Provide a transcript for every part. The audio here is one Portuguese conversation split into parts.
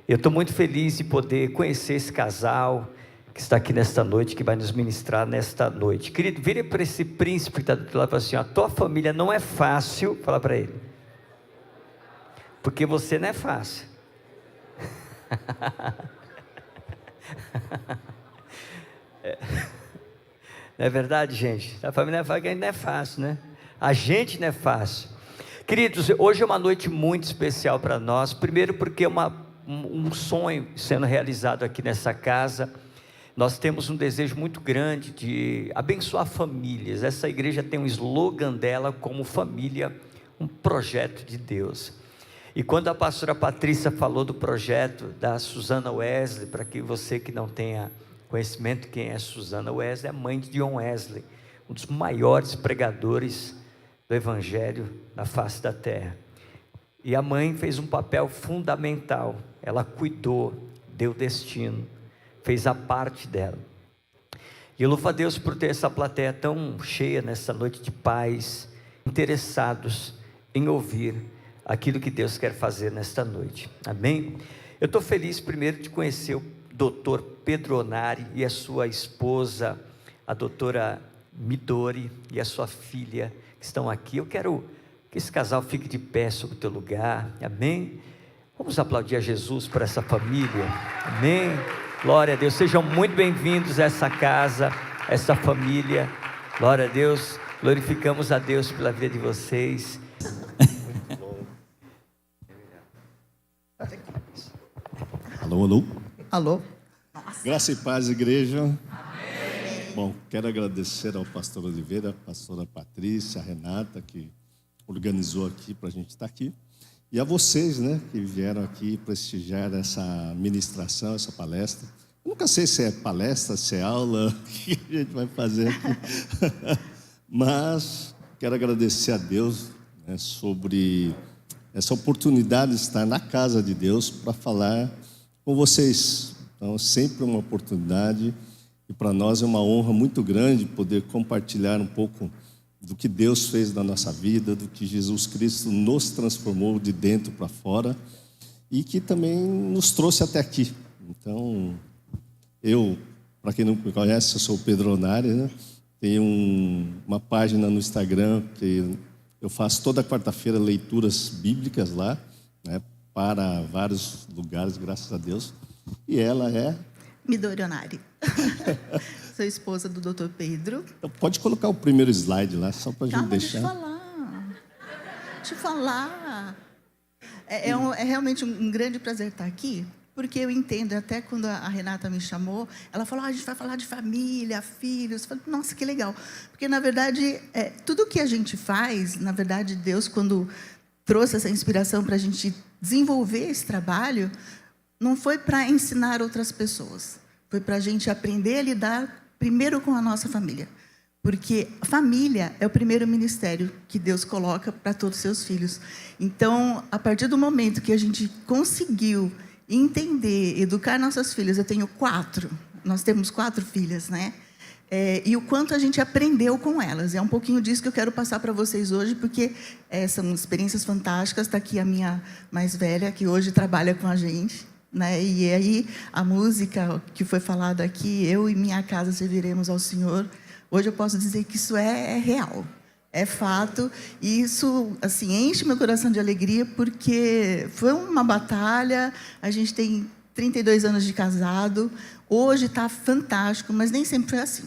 Eu estou muito feliz de poder conhecer esse casal que está aqui nesta noite, que vai nos ministrar nesta noite. Querido, vire para esse príncipe que está do lado e fala assim: a tua família não é fácil. Fala para ele, porque você não é fácil. Não é verdade, gente? A família não é fácil, né? A gente não é fácil. Queridos, hoje é uma noite muito especial para nós. Primeiro porque é um sonho sendo realizado aqui nessa casa. Nós temos um desejo muito grande de abençoar famílias. Essa igreja tem um slogan dela como família, um projeto de Deus. E quando a pastora Patrícia falou do projeto da Susana Wesley, para que você que não tenha conhecimento quem é Susana Wesley, é a mãe de John Wesley, um dos maiores pregadores do evangelho na face da terra. E a mãe fez um papel fundamental. Ela cuidou, deu destino, fez a parte dela. E eu louvo a Deus por ter essa plateia tão cheia nessa noite de paz, interessados em ouvir aquilo que Deus quer fazer nesta noite. Amém? Eu estou feliz primeiro de conhecer o doutor Pedro Onari e a sua esposa, a doutora Midori, e a sua filha que estão aqui. Eu quero que esse casal fique de pé sobre o teu lugar. Amém? Vamos aplaudir a Jesus por essa família. Amém? Glória a Deus. Sejam muito bem-vindos a essa casa, a essa família. Glória a Deus. Glorificamos a Deus pela vida de vocês. Muito bom. Alô, alô. Alô? Graça e paz, igreja. Amém. Bom, quero agradecer ao pastor Oliveira, a pastora Patrícia, a Renata, que organizou aqui para a gente estar aqui. E a vocês, né, que vieram aqui prestigiar essa ministração, essa palestra. Eu nunca sei se é palestra, se é aula, o que a gente vai fazer aqui. Mas quero agradecer a Deus, né, sobre essa oportunidade de estar na casa de Deus para falar com vocês. Então, sempre uma oportunidade, e para nós é uma honra muito grande poder compartilhar um pouco do que Deus fez na nossa vida, do que Jesus Cristo nos transformou de dentro para fora, e que também nos trouxe até aqui. Então, para quem não me conhece, eu sou o Pedro Onari, né? Tenho uma página no Instagram que eu faço toda quarta-feira leituras bíblicas lá, né, para vários lugares, graças a Deus. E ela é? Midori Onari. Sou esposa do Dr. Pedro. Então, pode colocar o primeiro slide lá, só para a gente deixar. Deixa eu falar. É realmente um grande prazer estar aqui, porque eu entendo, até quando a Renata me chamou, ela falou: a gente vai falar de família, filhos. Eu falei: nossa, que legal. Porque, na verdade, tudo que a gente faz, na verdade, Deus, quando trouxe essa inspiração para a gente desenvolver esse trabalho, não foi para ensinar outras pessoas. Foi para a gente aprender a lidar primeiro com a nossa família. Porque a família é o primeiro ministério que Deus coloca para todos os seus filhos. Então, a partir do momento que a gente conseguiu entender, educar nossas filhas, eu tenho 4, nós temos 4 filhas, né? E o quanto a gente aprendeu com elas. É um pouquinho disso que eu quero passar para vocês hoje, porque são experiências fantásticas. Está aqui a minha mais velha, que hoje trabalha com a gente, né? E aí, a música que foi falada aqui, eu e minha casa serviremos ao Senhor. Hoje eu posso dizer que isso é real, é fato. E isso, assim, enche meu coração de alegria, porque foi uma batalha. A gente tem 32 anos de casado. Hoje está fantástico, mas nem sempre foi assim,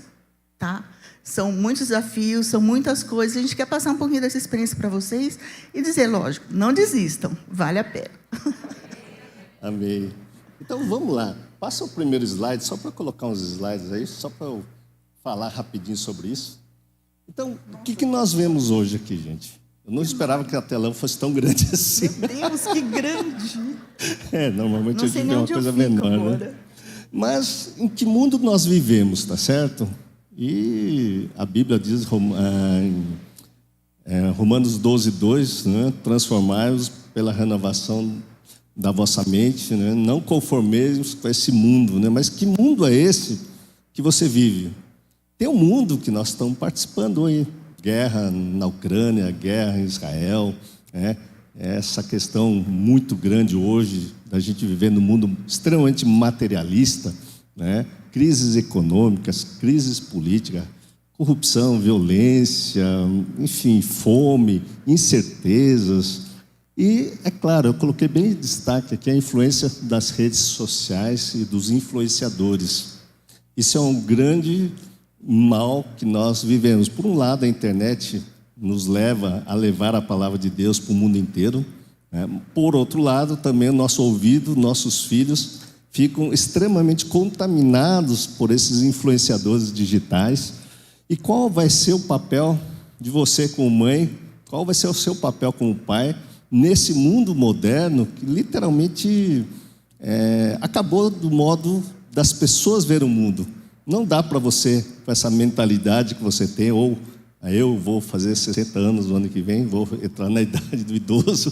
tá? São muitos desafios, são muitas coisas. A gente quer passar um pouquinho dessa experiência para vocês e dizer, lógico, não desistam, vale a pena. Amém. Então, vamos lá. Passa o primeiro slide, só para colocar uns slides aí, só para eu falar rapidinho sobre isso. Então, o que nós vemos hoje aqui, gente? Eu não esperava que a telão fosse tão grande assim. Meu Deus, que grande! Normalmente eu digo uma coisa menor, né? Mas em que mundo nós vivemos, tá certo? E a Bíblia diz, Romanos 12:2, né? Transformai-vos pela renovação da vossa mente, né? Não conformeis com esse mundo, né? Mas que mundo é esse que você vive? Tem um mundo que nós estamos participando aí. Guerra na Ucrânia, guerra em Israel, né? essa questão muito grande hoje, da gente viver num mundo extremamente materialista, né? Crises econômicas, crises políticas, corrupção, violência, enfim, fome, incertezas. E, é claro, eu coloquei bem em destaque aqui a influência das redes sociais e dos influenciadores. Isso é um grande mal que nós vivemos. Por um lado, a internet nos leva a levar a palavra de Deus para o mundo inteiro, né? Por outro lado, também o nosso ouvido, nossos filhos ficam extremamente contaminados por esses influenciadores digitais. E qual vai ser o papel de você como mãe? Qual vai ser o seu papel como pai nesse mundo moderno que literalmente acabou do modo das pessoas ver o mundo? Não dá para você, com essa mentalidade que você tem, ou eu vou fazer 60 anos no ano que vem, vou entrar na idade do idoso,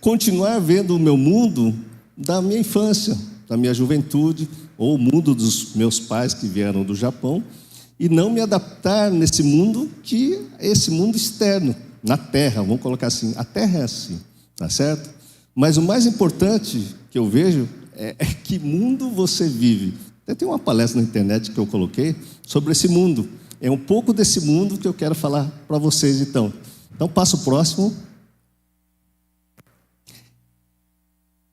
continuar vendo o meu mundo da minha infância, da minha juventude, ou o mundo dos meus pais que vieram do Japão, e não me adaptar nesse mundo que é esse mundo externo, na Terra, vamos colocar assim, a Terra é assim, tá certo? Mas o mais importante que eu vejo é que mundo você vive. Até tem uma palestra na internet que eu coloquei sobre esse mundo. É um pouco desse mundo que eu quero falar para vocês, então. Então, passa o próximo.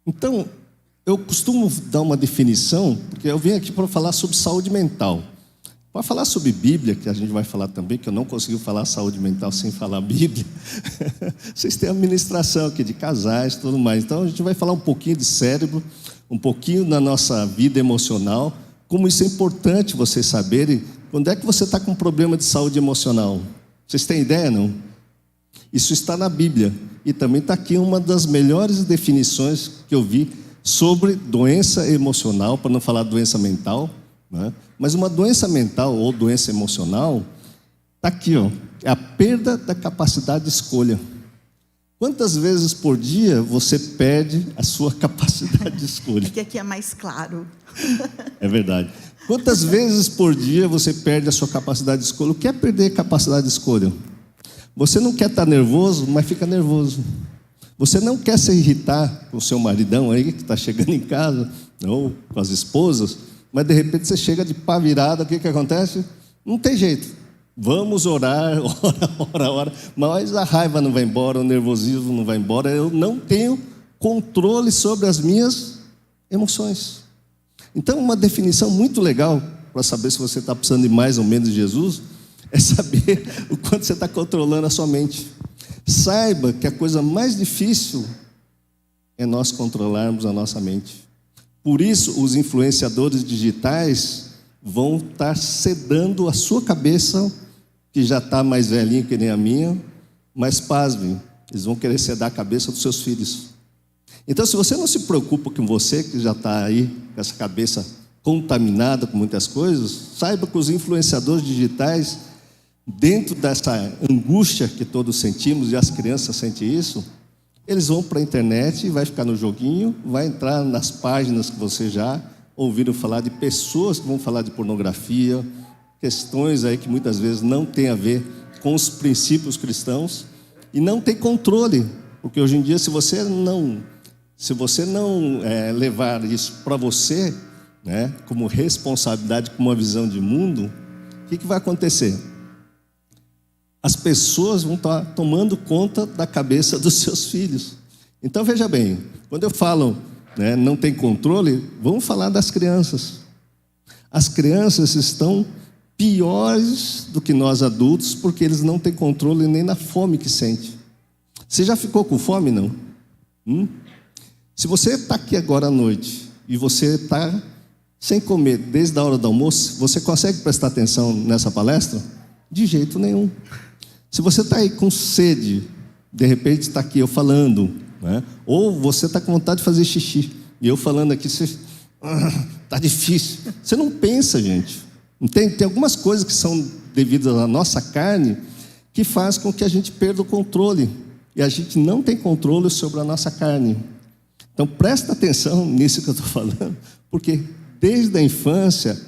Então, eu costumo dar uma definição, porque eu vim aqui para falar sobre saúde mental. Para falar sobre Bíblia, que a gente vai falar também, que eu não consegui falar saúde mental sem falar Bíblia. Vocês têm a ministração aqui de casais e tudo mais. Então, a gente vai falar um pouquinho de cérebro, um pouquinho da nossa vida emocional, como isso é importante vocês saberem. Quando é que você está com um problema de saúde emocional? Vocês têm ideia, não? Isso está na Bíblia. E também está aqui uma das melhores definições que eu vi sobre doença emocional, para não falar doença mental, né? Mas uma doença mental ou doença emocional, está aqui, ó, é a perda da capacidade de escolha. Quantas vezes por dia você perde a sua capacidade de escolha? É que aqui é mais claro. É verdade. Quantas vezes por dia você perde a sua capacidade de escolha? O que é perder a capacidade de escolha? Você não quer estar nervoso, mas fica nervoso. Você não quer se irritar com o seu maridão aí, que está chegando em casa, ou com as esposas, mas de repente você chega de pá virada, o que acontece? Não tem jeito. Vamos orar, ora, mas a raiva não vai embora, o nervosismo não vai embora, eu não tenho controle sobre as minhas emoções. Então, uma definição muito legal para saber se você está precisando de mais ou menos de Jesus é saber o quanto você está controlando a sua mente. Saiba que a coisa mais difícil é nós controlarmos a nossa mente. Por isso, os influenciadores digitais vão estar sedando a sua cabeça, que já está mais velhinha que nem a minha, mas pasmem, eles vão querer sedar a cabeça dos seus filhos. Então, se você não se preocupa com você, que já está aí com essa cabeça contaminada com muitas coisas, saiba que os influenciadores digitais, dentro dessa angústia que todos sentimos, e as crianças sentem isso, eles vão para a internet, vai ficar no joguinho, vai entrar nas páginas que você já ouviram falar, de pessoas que vão falar de pornografia, questões aí que muitas vezes não tem a ver com os princípios cristãos, e não tem controle, porque hoje em dia, se você não levar isso para você, né, como responsabilidade, como uma visão de mundo, o que vai acontecer? As pessoas vão estar tomando conta da cabeça dos seus filhos. Então, veja bem, quando eu falo, né, não tem controle, vamos falar das crianças. As crianças estão piores do que nós adultos, porque eles não têm controle nem na fome que sente. Você já ficou com fome, não? Se você está aqui agora à noite, e você está sem comer desde a hora do almoço, você consegue prestar atenção nessa palestra? De jeito nenhum. Se você está aí com sede, de repente está aqui eu falando, né? Ou você está com vontade de fazer xixi, e eu falando aqui, está difícil. Você não pensa, gente. Tem algumas coisas que são devidas à nossa carne, que faz com que a gente perda o controle, e a gente não tem controle sobre a nossa carne. Então presta atenção nisso que eu estou falando, porque desde a infância,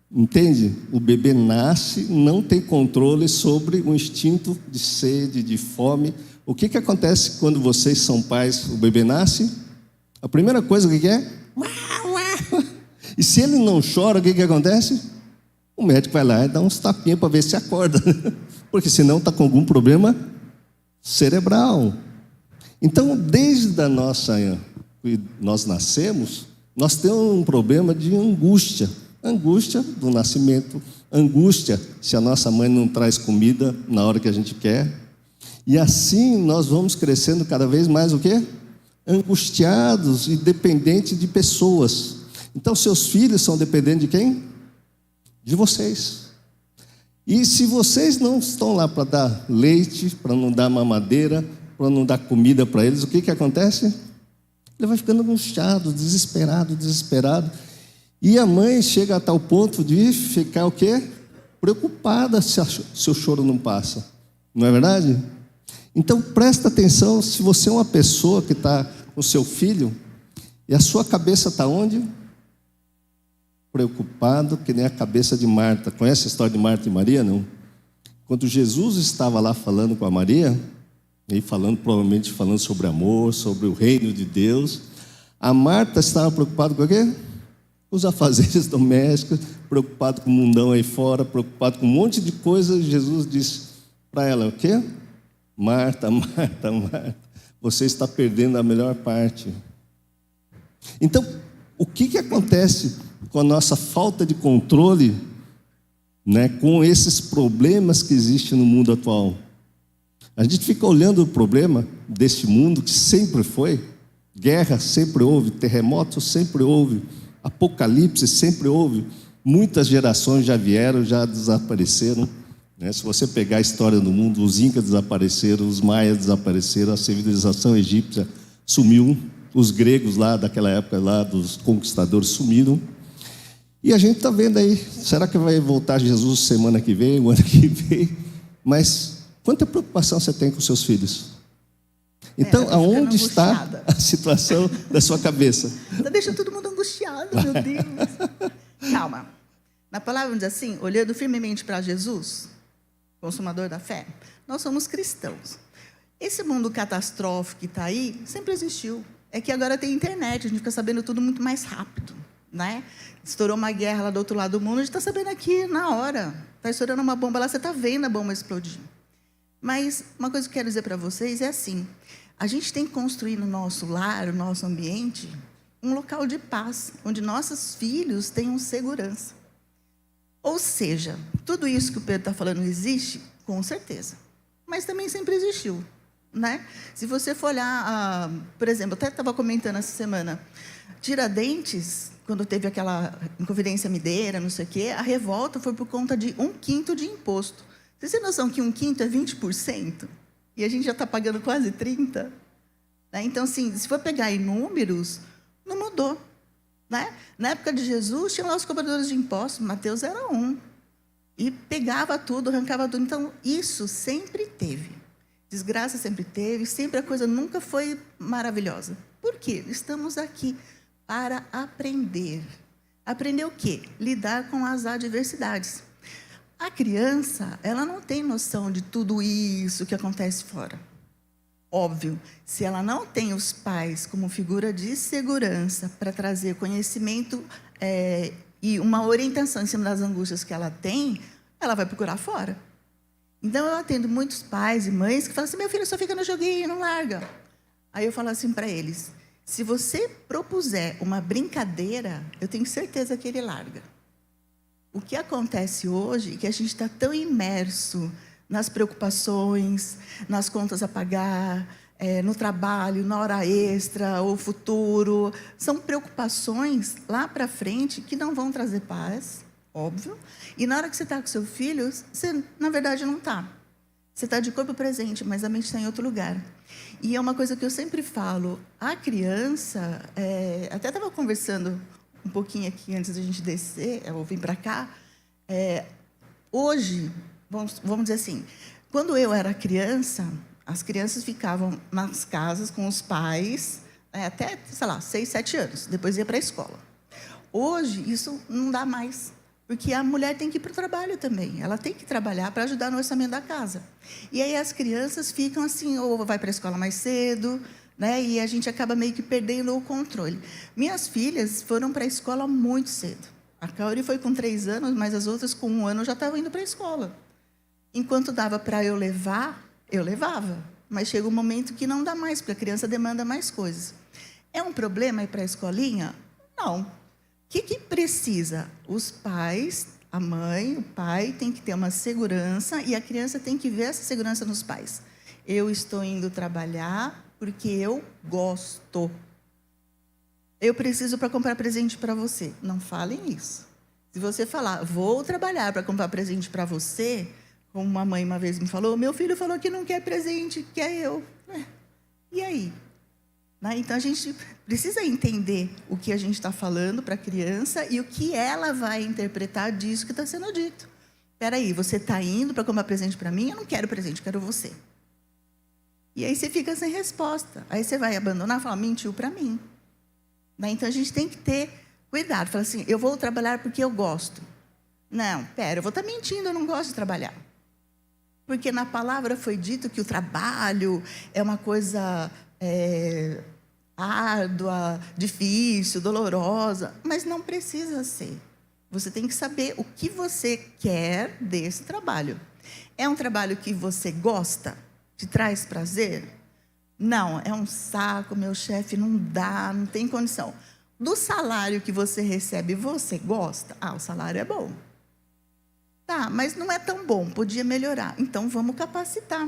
entende? O bebê nasce, não tem controle sobre o instinto de sede, de fome. O que acontece quando vocês são pais, o bebê nasce? A primeira coisa, o que é? E se ele não chora, o que acontece? O médico vai lá e dá uns tapinhas para ver se acorda. Porque senão está com algum problema cerebral. Então, desde nós nascemos, nós temos um problema de angústia. Angústia do nascimento, angústia se a nossa mãe não traz comida na hora que a gente quer. E assim nós vamos crescendo cada vez mais o quê? Angustiados e dependentes de pessoas. Então, seus filhos são dependentes de quem? De vocês. E se vocês não estão lá para dar leite, para não dar mamadeira, para não dar comida para eles, o que acontece? Ele vai ficando angustiado, desesperado. E a mãe chega a tal ponto de ficar o quê? Preocupada se o choro não passa. Não é verdade? Então, presta atenção, se você é uma pessoa que está com seu filho, e a sua cabeça está onde? Preocupado, que nem a cabeça de Marta. Conhece a história de Marta e Maria, não? Quando Jesus estava lá falando com a Maria, e provavelmente falando sobre amor, sobre o reino de Deus, a Marta estava preocupada com o quê? Os afazeres domésticos, preocupado com o mundão aí fora, preocupado com um monte de coisas. Jesus disse para ela, o quê? Marta, Marta, Marta, você está perdendo a melhor parte. Então, o que acontece com a nossa falta de controle, né, com esses problemas que existem no mundo atual? A gente fica olhando o problema deste mundo que sempre foi, guerra sempre houve, terremotos sempre houve, apocalipse sempre houve, muitas gerações já vieram, já desapareceram, né? Se você pegar a história do mundo, os incas desapareceram, os maias desapareceram, a civilização egípcia sumiu, os gregos lá daquela época lá dos conquistadores sumiram. E a gente está vendo aí, será que vai voltar Jesus semana que vem, o ano que vem? Mas quanta preocupação você tem com seus filhos? Então, aonde está a situação da sua cabeça? Deixa todo mundo angustiado, meu Deus. Calma. Na palavra diz assim, olhando firmemente para Jesus, consumador da fé, nós somos cristãos. Esse mundo catastrófico que está aí, sempre existiu. É que agora tem internet, a gente fica sabendo tudo muito mais rápido, né? Estourou uma guerra lá do outro lado do mundo, a gente está sabendo aqui na hora. Está estourando uma bomba lá, você está vendo a bomba explodir. Mas uma coisa que eu quero dizer para vocês é assim, a gente tem que construir no nosso lar, no nosso ambiente, um local de paz, onde nossos filhos tenham segurança. Ou seja, tudo isso que o Pedro está falando existe? Com certeza. Mas também sempre existiu, né? Se você for olhar, por exemplo, até estava comentando essa semana, Tiradentes, quando teve aquela Inconfidência Mineira, não sei o quê, a revolta foi por conta de 1/5 de imposto. Vocês têm noção que 1/5 é 20%? E a gente já está pagando quase 30%? Né? Então, assim, se for pegar em números, não mudou. Né? Na época de Jesus, tinham lá os cobradores de impostos, Mateus era um. E pegava tudo, arrancava tudo. Então, isso sempre teve. Desgraça sempre teve, sempre a coisa nunca foi maravilhosa. Por quê? Estamos aqui para aprender. Aprender o quê? Lidar com as adversidades. A criança, ela não tem noção de tudo isso que acontece fora. Óbvio, se ela não tem os pais como figura de segurança para trazer conhecimento e uma orientação em cima das angústias que ela tem, ela vai procurar fora. Então, eu atendo muitos pais e mães que falam assim, meu filho só fica no joguinho, não larga. Aí eu falo assim para eles, se você propuser uma brincadeira, eu tenho certeza que ele larga. O que acontece hoje é que a gente está tão imerso nas preocupações, nas contas a pagar, no trabalho, na hora extra, o futuro. São preocupações lá para frente que não vão trazer paz, óbvio. E na hora que você está com seu filho, você, na verdade, não está. Você está de corpo presente, mas a mente está em outro lugar. E é uma coisa que eu sempre falo, a criança, até estava conversando um pouquinho aqui antes da gente descer, eu vim para cá, hoje, vamos dizer assim, quando eu era criança, as crianças ficavam nas casas com os pais, até, sei lá, 6, 7 anos, depois ia para a escola. Hoje, isso não dá mais, Porque a mulher tem que ir para o trabalho também. Ela tem que trabalhar para ajudar no orçamento da casa. E aí as crianças ficam assim, ou vai para a escola mais cedo, né? E a gente acaba meio que perdendo o controle. Minhas filhas foram para a escola muito cedo. A Kaori foi com 3 anos, mas as outras com 1 ano já estavam indo para a escola. Enquanto dava para eu levar, eu levava. Mas chega um momento que não dá mais, porque a criança demanda mais coisas. É um problema ir para a escolinha? Não. O que precisa? Os pais, a mãe, o pai, tem que ter uma segurança e a criança tem que ver essa segurança nos pais. Eu estou indo trabalhar porque eu gosto. Eu preciso para comprar presente para você. Não falem isso. Se você falar, vou trabalhar para comprar presente para você, como uma mãe uma vez me falou, meu filho falou que não quer presente, quer eu. E aí? Então, a gente precisa entender o que a gente está falando para a criança e o que ela vai interpretar disso que está sendo dito. Espera aí, você está indo para comprar presente para mim? Eu não quero presente, eu quero você. E aí você fica sem resposta. Aí você vai abandonar e falar, mentiu para mim. Então, a gente tem que ter cuidado. Fala assim, eu vou trabalhar porque eu gosto. Não, eu vou estar mentindo, eu não gosto de trabalhar. Porque na palavra foi dito que o trabalho é uma coisa árdua, difícil, dolorosa, mas não precisa ser. Você tem que saber o que você quer desse trabalho. É um trabalho que você gosta? Te traz prazer? Não, é um saco, meu chefe não dá, não tem condição. Do salário que você recebe, você gosta? O salário é bom. Tá, mas não é tão bom, podia melhorar. Então, vamos capacitar,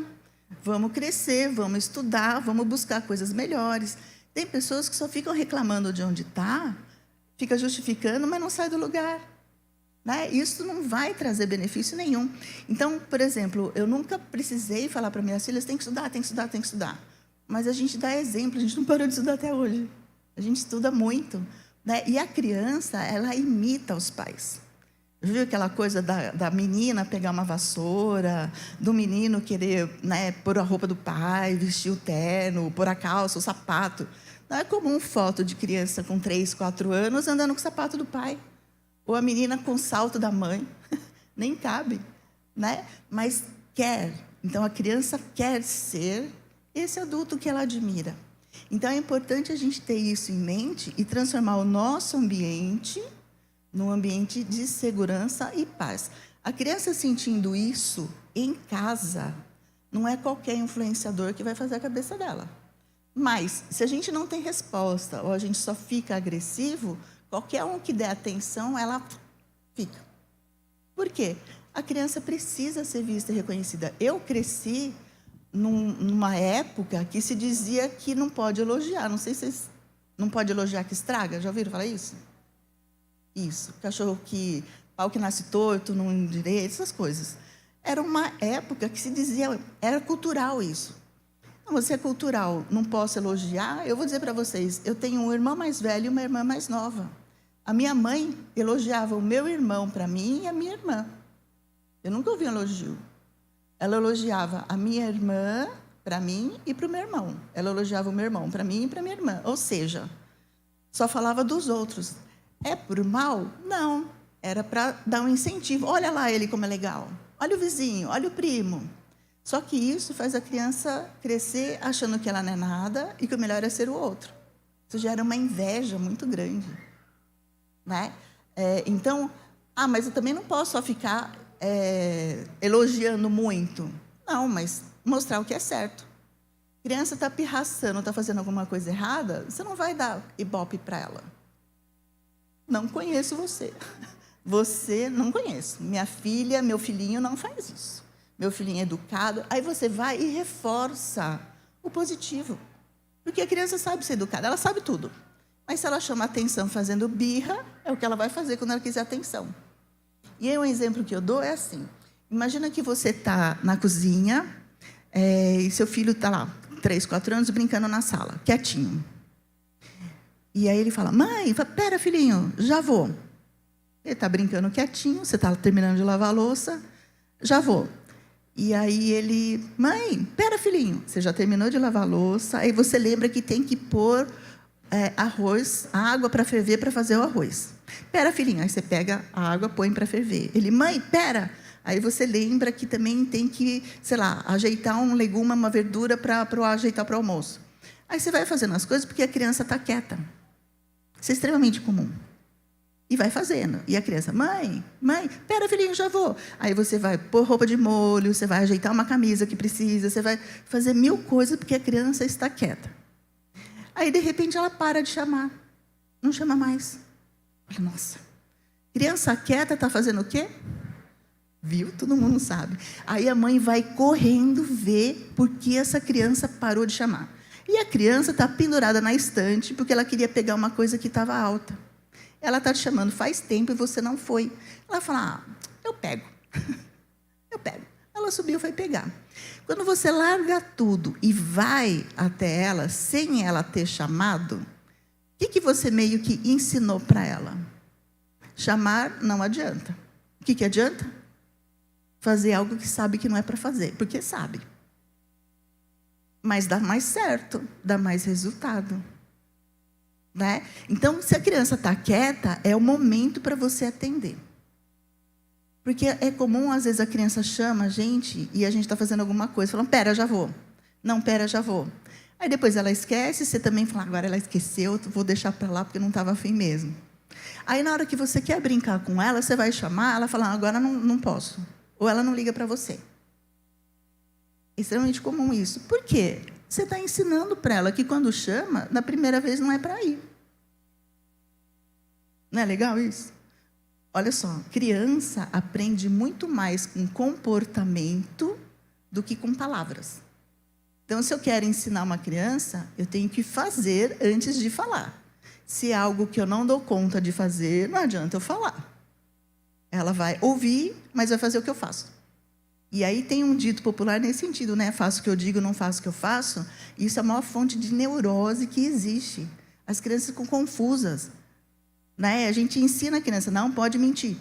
vamos crescer, vamos estudar, vamos buscar coisas melhores. Tem pessoas que só ficam reclamando de onde está, fica justificando, mas não sai do lugar. Né? Isso não vai trazer benefício nenhum. Então, por exemplo, eu nunca precisei falar para minhas filhas, tem que estudar, tem que estudar, tem que estudar. Mas a gente dá exemplo, a gente não parou de estudar até hoje. A gente estuda muito. Né? E a criança, ela imita os pais. Viu aquela coisa da menina pegar uma vassoura, do menino querer, né, pôr a roupa do pai, vestir o terno, pôr a calça, o sapato. Não é comum foto de criança com 3, 4 anos andando com o sapato do pai. Ou a menina com o salto da mãe. Nem cabe. Né? Mas quer. Então, a criança quer ser esse adulto que ela admira. Então, é importante a gente ter isso em mente e transformar o nosso ambiente num ambiente de segurança e paz. A criança sentindo isso em casa, não é qualquer influenciador que vai fazer a cabeça dela. Mas, se a gente não tem resposta, ou a gente só fica agressivo, qualquer um que der atenção, ela fica. Por quê? A criança precisa ser vista e reconhecida. Eu cresci numa época que se dizia que não pode elogiar. Não sei se vocês... Não pode elogiar que estraga. Já ouviram falar isso? Isso. Cachorro que... Pau que nasce torto, não endireita, essas coisas. Era uma época que se dizia... Era cultural isso. Não, você é cultural, não posso elogiar. Eu vou dizer para vocês, eu tenho um irmão mais velho e uma irmã mais nova. A minha mãe elogiava o meu irmão para mim e a minha irmã. Eu nunca ouvi um elogio. Ela elogiava a minha irmã para mim e para o meu irmão. Ela elogiava o meu irmão para mim e para a minha irmã. Ou seja, só falava dos outros. É por mal? Não. Era para dar um incentivo. Olha lá ele como é legal. Olha o vizinho, olha o primo. Só que isso faz a criança crescer achando que ela não é nada e que o melhor é ser o outro. Isso gera uma inveja muito grande. Né? Então, mas eu também não posso só ficar elogiando muito. Não, mas mostrar o que é certo. A criança está pirraçando, está fazendo alguma coisa errada, você não vai dar ibope para ela. Não conheço você. Você não conheço. Minha filha, meu filhinho não faz isso. Meu filhinho é educado. Aí você vai e reforça o positivo. Porque a criança sabe ser educada, ela sabe tudo. Mas se ela chama atenção fazendo birra, é o que ela vai fazer quando ela quiser atenção. E aí um exemplo que eu dou é assim. Imagina que você está na cozinha e seu filho está lá, 3, 4 anos, brincando na sala, quietinho. E aí ele fala, mãe, pera, filhinho, já vou. Ele está brincando quietinho, você está terminando de lavar a louça, já vou. E aí ele, mãe, pera, filhinho, você já terminou de lavar a louça, aí você lembra que tem que pôr arroz, água para ferver para fazer o arroz. Pera, filhinho, aí você pega a água, põe para ferver. Ele, mãe, pera. Aí você lembra que também tem que, sei lá, ajeitar um legume, uma verdura para ajeitar para o almoço. Aí você vai fazendo as coisas porque a criança está quieta. Isso é extremamente comum. E vai fazendo. E a criança, mãe, pera, filhinho, já vou. Aí você vai pôr roupa de molho, você vai ajeitar uma camisa que precisa, você vai fazer 1000 coisas porque a criança está quieta. Aí, de repente, ela para de chamar. Não chama mais. Olha, nossa. Criança quieta está fazendo o quê? Viu? Todo mundo sabe. Aí a mãe vai correndo ver por que essa criança parou de chamar. E a criança está pendurada na estante porque ela queria pegar uma coisa que estava alta. Ela está te chamando faz tempo e você não foi. Ela fala, eu pego. Eu pego. Ela subiu e foi pegar. Quando você larga tudo e vai até ela, sem ela ter chamado, o que você meio que ensinou para ela? Chamar não adianta. O que adianta? Fazer algo que sabe que não é para fazer, porque sabe. Mas dá mais certo, dá mais resultado. Né? Então, se a criança está quieta, é o momento para você atender. Porque é comum, às vezes, a criança chama a gente e a gente está fazendo alguma coisa, falando, pera, já vou. Não, pera, já vou. Aí depois ela esquece, você também fala, agora ela esqueceu, vou deixar para lá porque não estava afim mesmo. Aí na hora que você quer brincar com ela, você vai chamar, ela fala, agora não posso. Ou ela não liga para você. É extremamente comum isso. Por quê? Você está ensinando para ela que quando chama, na primeira vez não é para ir. Não é legal isso? Olha só, criança aprende muito mais com comportamento do que com palavras. Então, se eu quero ensinar uma criança, eu tenho que fazer antes de falar. Se é algo que eu não dou conta de fazer, não adianta eu falar. Ela vai ouvir, mas vai fazer o que eu faço. E aí tem um dito popular nesse sentido, né? Faço o que eu digo, não faço o que eu faço. Isso é a maior fonte de neurose que existe. As crianças ficam confusas. Né? A gente ensina a criança, não pode mentir.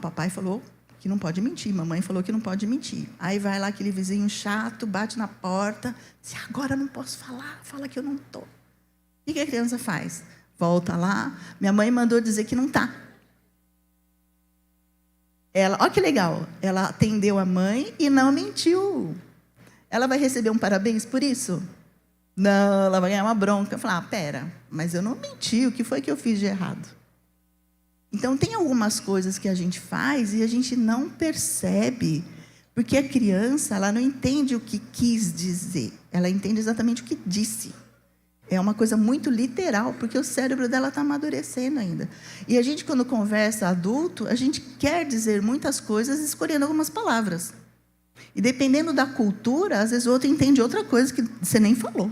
Papai falou que não pode mentir, mamãe falou que não pode mentir. Aí vai lá aquele vizinho chato, bate na porta, diz, agora não posso falar, fala que eu não estou. O que a criança faz? Volta lá, minha mãe mandou dizer que não está. Olha que legal, ela atendeu a mãe e não mentiu. Ela vai receber um parabéns por isso? Não, ela vai ganhar uma bronca. Falar, pera, mas eu não menti, o que foi que eu fiz de errado? Então, tem algumas coisas que a gente faz e a gente não percebe, porque a criança, ela não entende o que quis dizer, ela entende exatamente o que disse. É uma coisa muito literal, porque o cérebro dela está amadurecendo ainda. E a gente, quando conversa adulto, a gente quer dizer muitas coisas escolhendo algumas palavras. E dependendo da cultura, às vezes o outro entende outra coisa que você nem falou.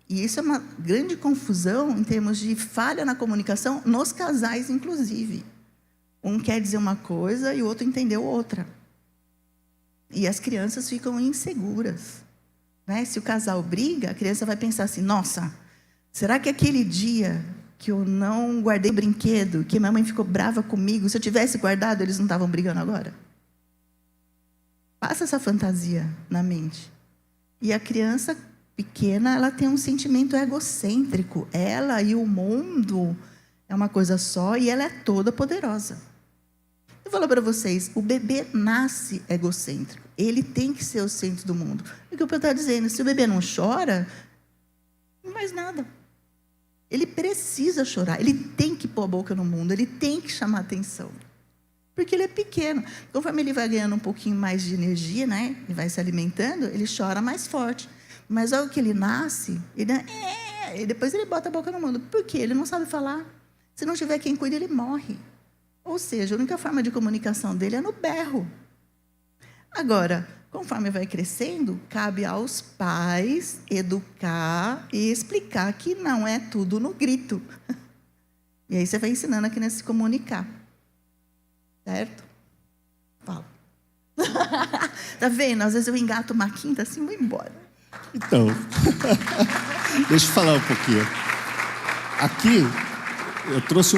E isso é uma grande confusão em termos de falha na comunicação, nos casais, inclusive. Um quer dizer uma coisa e o outro entendeu outra. E as crianças ficam inseguras. Né? Se o casal briga, a criança vai pensar assim, nossa, será que aquele dia que eu não guardei o brinquedo, que minha mãe ficou brava comigo, se eu tivesse guardado, eles não estavam brigando agora? Passa essa fantasia na mente. E a criança pequena, ela tem um sentimento egocêntrico. Ela e o mundo é uma coisa só e ela é toda poderosa. Eu falo para vocês, o bebê nasce egocêntrico. Ele tem que ser o centro do mundo. É o que eu estou dizendo, se o bebê não chora, não mais nada. Ele precisa chorar, ele tem que pôr a boca no mundo, ele tem que chamar atenção. Porque ele é pequeno. Conforme ele vai ganhando um pouquinho mais de energia, né? Ele vai se alimentando, ele chora mais forte. Mas logo que ele nasce, e depois ele bota a boca no mundo. Por quê? Ele não sabe falar. Se não tiver quem cuida, ele morre. Ou seja, a única forma de comunicação dele é no berro. Agora, conforme vai crescendo, cabe aos pais educar e explicar que não é tudo no grito. E aí você vai ensinando a criança a se comunicar. Certo? Fala. Tá vendo? Às vezes eu engato uma quinta assim e vou embora. Então, deixa eu falar um pouquinho. Aqui, eu trouxe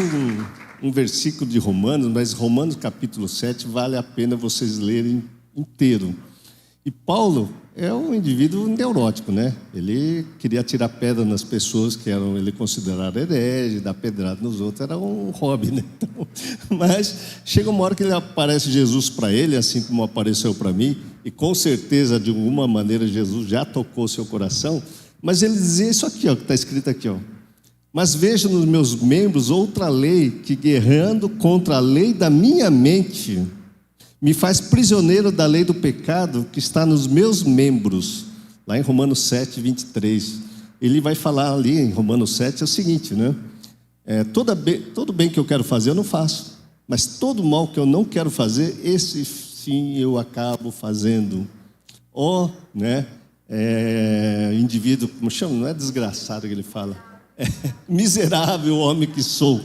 um versículo de Romanos, mas Romanos capítulo 7 vale a pena vocês lerem inteiro. E Paulo é um indivíduo neurótico, né? Ele queria tirar pedra nas pessoas que ele considerava herege, dar pedrada nos outros, era um hobby, né? Então, mas chega uma hora que ele aparece Jesus para ele, assim como apareceu para mim, e com certeza, de alguma maneira, Jesus já tocou o seu coração, mas ele dizia isso aqui, ó, que está escrito aqui, ó. Mas vejo nos meus membros outra lei que, guerreando contra a lei da minha mente, me faz prisioneiro da lei do pecado que está nos meus membros. Lá em Romanos 7, 23. Ele vai falar ali em Romanos 7, é o seguinte, né? Todo bem que eu quero fazer, eu não faço. Mas todo mal que eu não quero fazer, esse sim eu acabo fazendo. Né? Indivíduo, como chama? Não é desgraçado que ele fala. Miserável homem que sou.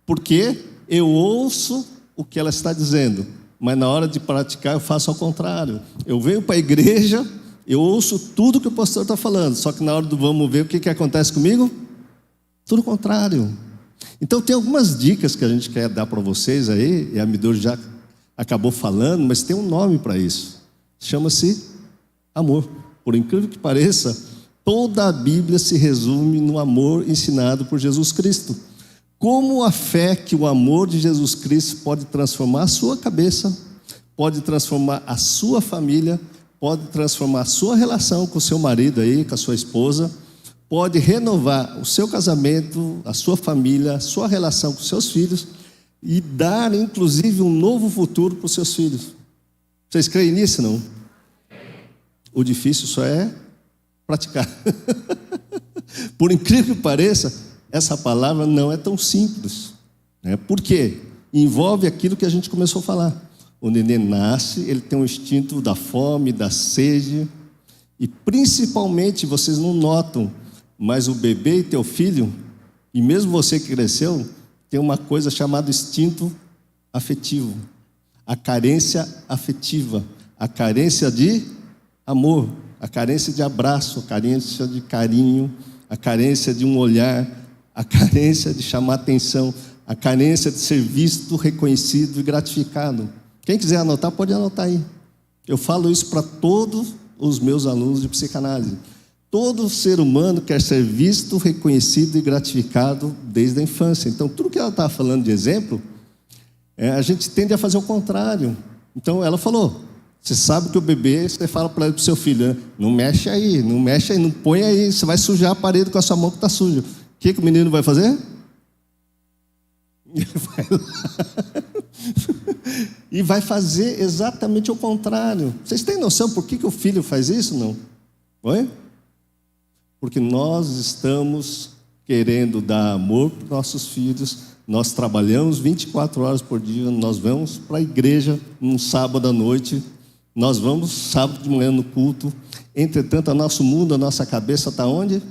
Porque eu ouço o que ela está dizendo, mas na hora de praticar eu faço ao contrário. Eu venho para a igreja, eu ouço tudo que o pastor está falando, só que na hora do vamos ver, o que acontece comigo? Tudo o contrário. Então tem algumas dicas que a gente quer dar para vocês aí, e a Midori já acabou falando, mas tem um nome para isso. Chama-se amor. Por incrível que pareça, toda a Bíblia se resume no amor ensinado por Jesus Cristo. Como a fé que o amor de Jesus Cristo pode transformar a sua cabeça, pode transformar a sua família, pode transformar a sua relação com o seu marido aí, com a sua esposa, pode renovar o seu casamento, a sua família, a sua relação com os seus filhos e dar, inclusive, um novo futuro para os seus filhos. Vocês creem nisso, não? O difícil só é praticar. Por incrível que pareça, essa palavra não é tão simples, né? Por quê? Envolve aquilo que a gente começou a falar. O neném nasce, ele tem um instinto da fome, da sede, e principalmente, vocês não notam, mas o bebê e teu filho, e mesmo você que cresceu, tem uma coisa chamada instinto afetivo, a carência afetiva, a carência de amor, a carência de abraço, a carência de carinho, a carência de um olhar, a carência de chamar atenção, a carência de ser visto, reconhecido e gratificado. Quem quiser anotar, pode anotar aí. Eu falo isso para todos os meus alunos de psicanálise. Todo ser humano quer ser visto, reconhecido e gratificado desde a infância. Então, tudo que ela está falando de exemplo, a gente tende a fazer o contrário. Então, ela falou, você sabe que o bebê, você fala para o seu filho, né? Não mexe aí, não põe aí, você vai sujar a parede com a sua mão que está suja. O que o menino vai fazer? Ele vai lá e vai fazer exatamente o contrário. Vocês têm noção por que o filho faz isso? Não? Oi? Porque nós estamos querendo dar amor para os nossos filhos, nós trabalhamos 24 horas por dia, nós vamos para a igreja num sábado à noite, nós vamos sábado de manhã no culto, entretanto, o nosso mundo, a nossa cabeça está onde?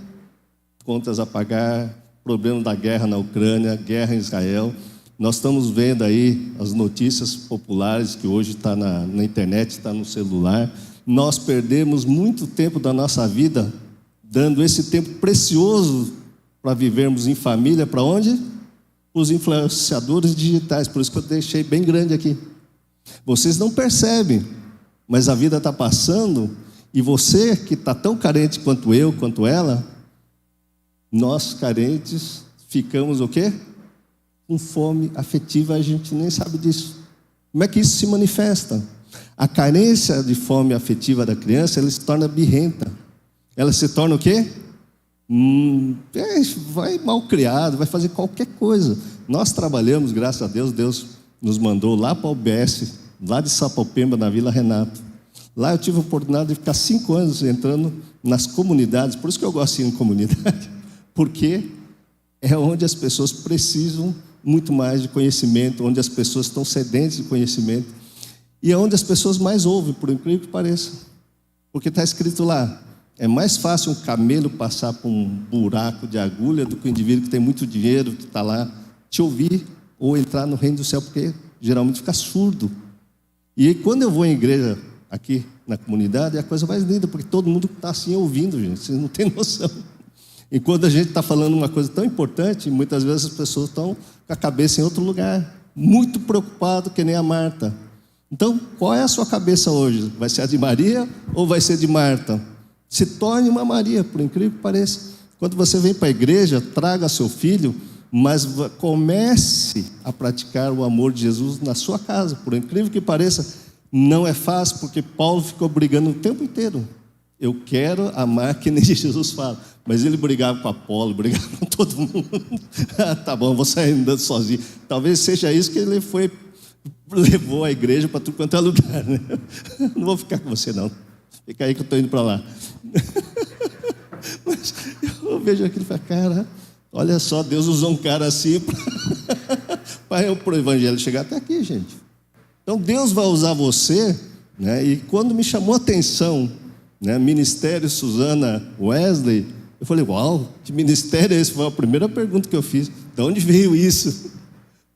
Contas a pagar, problema da guerra na Ucrânia, guerra em Israel. Nós estamos vendo aí as notícias populares que hoje está na internet, está no celular. Nós perdemos muito tempo da nossa vida dando esse tempo precioso para vivermos em família, para onde? Os influenciadores digitais, por isso que eu deixei bem grande aqui. Vocês não percebem, mas a vida está passando e você que está tão carente quanto eu, quanto ela, nós carentes ficamos o quê? Com fome afetiva, a gente nem sabe disso. Como é que isso se manifesta? A carência de fome afetiva da criança, ela se torna birrenta. Ela se torna o quê? Vai mal criado, vai fazer qualquer coisa. Nós trabalhamos, graças a Deus, Deus nos mandou lá para o UBS, lá de Sapopemba, na Vila Renato. Lá eu tive a oportunidade de ficar 5 anos entrando nas comunidades, por isso que eu gosto de ir em comunidade, porque é onde as pessoas precisam muito mais de conhecimento, onde as pessoas estão sedentas de conhecimento, e é onde as pessoas mais ouvem, por incrível que pareça, porque está escrito lá, é mais fácil um camelo passar por um buraco de agulha do que um indivíduo que tem muito dinheiro, que está lá, te ouvir ou entrar no reino do céu, porque geralmente fica surdo. E quando eu vou em igreja aqui na comunidade, é a coisa mais linda, porque todo mundo está assim ouvindo, gente, vocês não têm noção. E quando a gente está falando uma coisa tão importante, muitas vezes as pessoas estão com a cabeça em outro lugar, muito preocupado, que nem a Marta. Então, qual é a sua cabeça hoje? Vai ser a de Maria ou vai ser de Marta? Se torne uma Maria, por incrível que pareça. Quando você vem para a igreja, traga seu filho, mas comece a praticar o amor de Jesus na sua casa. Por incrível que pareça, não é fácil, porque Paulo ficou brigando o tempo inteiro. Eu quero amar que nem Jesus fala. Mas ele brigava com Apolo, brigava com todo mundo. Tá bom, vou sair andando sozinho. Talvez seja isso que ele levou a igreja para tudo quanto é lugar, né? Não vou ficar com você, não. Fica aí que eu estou indo para lá. Mas eu vejo aquilo e falo, cara, olha só, Deus usou um cara assim para o evangelho chegar até aqui, gente. Então Deus vai usar você, né? E quando me chamou a atenção, né, Ministério Susana Wesley, eu falei, uau, que ministério é esse? Foi a primeira pergunta que eu fiz. De onde veio isso?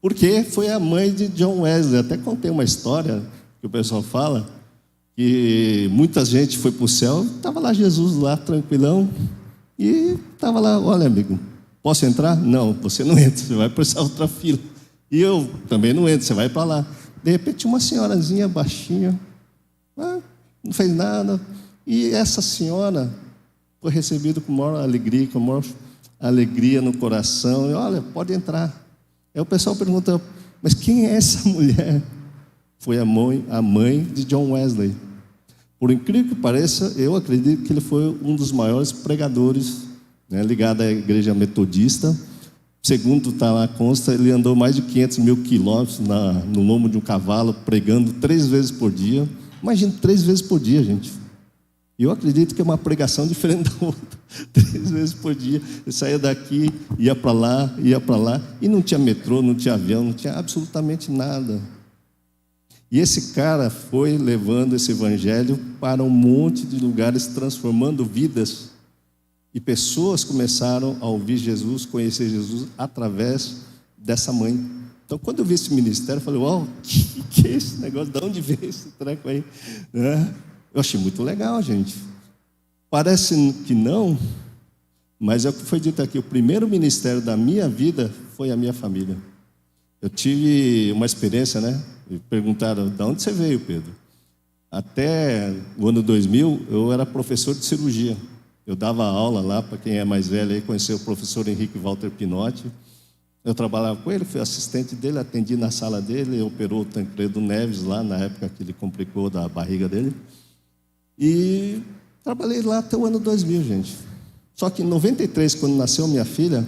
Porque foi a mãe de John Wesley. Até contei uma história que o pessoal fala, que muita gente foi para o céu, estava lá Jesus lá, tranquilão, e estava lá, olha amigo, posso entrar? Não, você não entra, você vai para essa outra fila. E eu também não entro, você vai para lá. De repente uma senhorazinha baixinha, não fez nada, e essa senhora foi recebida com maior alegria, com maior alegria no coração, e olha, pode entrar. Aí o pessoal pergunta, mas quem é essa mulher? Foi a mãe de John Wesley. Por incrível que pareça, eu acredito que ele foi um dos maiores pregadores, né, ligado à igreja metodista. Segundo está lá, consta, ele andou mais de 500 mil quilômetros no lombo de um cavalo, pregando 3 vezes por dia. Imagina, 3 vezes por dia, gente. E eu acredito que é uma pregação diferente da outra. 3 vezes por dia. Ele saía daqui, ia para lá, e não tinha metrô, não tinha avião, não tinha absolutamente nada. E esse cara foi levando esse evangelho para um monte de lugares, transformando vidas. E pessoas começaram a ouvir Jesus, conhecer Jesus através dessa mãe. Então, quando eu vi esse ministério, eu falei, uau, que é esse negócio? De onde veio esse treco aí? Eu achei muito legal, gente. Parece que não, mas é o que foi dito aqui. O primeiro ministério da minha vida foi a minha família. Eu tive uma experiência, né? Me perguntaram, de onde você veio, Pedro? Até o ano 2000, eu era professor de cirurgia. Eu dava aula lá, para quem é mais velho aí, conheceu o professor Henrique Walter Pinotti. Eu trabalhava com ele, fui assistente dele, atendi na sala dele, ele operou o Tancredo Neves lá, na época que ele complicou da barriga dele. E trabalhei lá até o ano 2000, gente. Só que em 93, quando nasceu minha filha,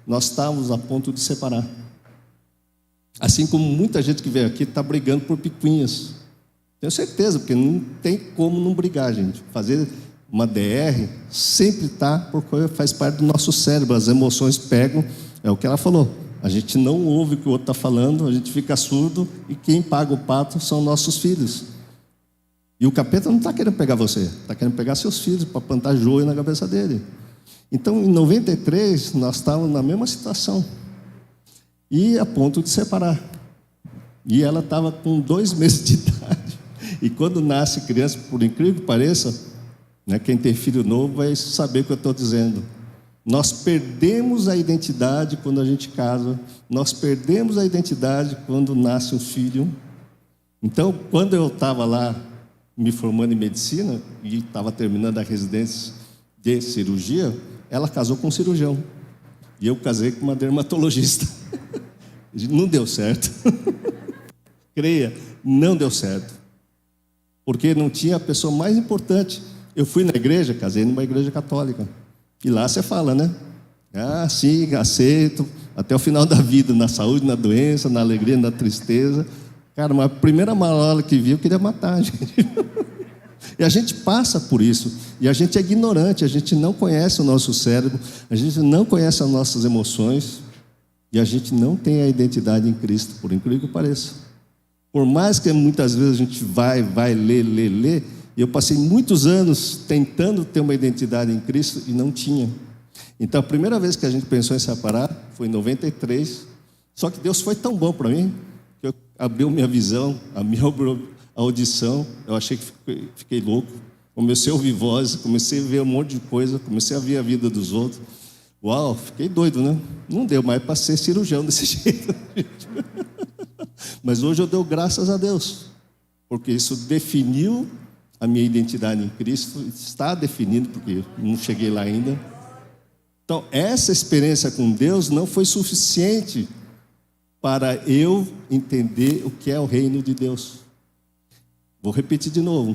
nós estávamos a ponto de separar. Assim como muita gente que veio aqui está brigando por picuinhas. Tenho certeza, porque não tem como não brigar, gente. Fazer uma DR sempre está, porque faz parte do nosso cérebro. As emoções pegam, é o que ela falou. A gente não ouve o que o outro está falando, a gente fica surdo, e quem paga o pato são nossos filhos. E o capeta não está querendo pegar você, está querendo pegar seus filhos para plantar joio na cabeça dele. Então, em 93, nós estávamos na mesma situação. E a ponto de separar. E ela estava com 2 meses de idade. E quando nasce criança, por incrível que pareça, né, quem tem filho novo vai saber o que eu estou dizendo. Nós perdemos a identidade quando a gente casa. Nós perdemos a identidade quando nasce um filho. Então, quando eu estava lá me formando em medicina e estava terminando a residência de cirurgia, ela casou com um cirurgião. E eu casei com uma dermatologista. Não deu certo. Creia, não deu certo. Porque não tinha a pessoa mais importante. Eu fui na igreja, casei numa igreja católica. E lá você fala, né? Ah, sim, aceito. Até o final da vida, na saúde, na doença, na alegria, na tristeza. Cara, mas a primeira marola que vi, eu queria matar a gente. E a gente passa por isso. E a gente é ignorante, a gente não conhece o nosso cérebro, a gente não conhece as nossas emoções. E a gente não tem a identidade em Cristo, por incrível que pareça. Por mais que muitas vezes a gente vai ler, e eu passei muitos anos tentando ter uma identidade em Cristo e não tinha. Então, a primeira vez que a gente pensou em separar foi em 93. Só que Deus foi tão bom para mim, que eu abriu minha visão, a minha audição, eu achei que fiquei louco. Comecei a ouvir vozes, comecei a ver um monte de coisa, comecei a ver a vida dos outros. Uau, fiquei doido, né? Não deu mais para ser cirurgião desse jeito. Mas hoje eu dou graças a Deus. porque isso definiu a minha identidade em Cristo, está definido, porque não cheguei lá ainda. Então, essa experiência com Deus não foi suficiente para eu entender o que é o reino de Deus. Vou repetir de novo.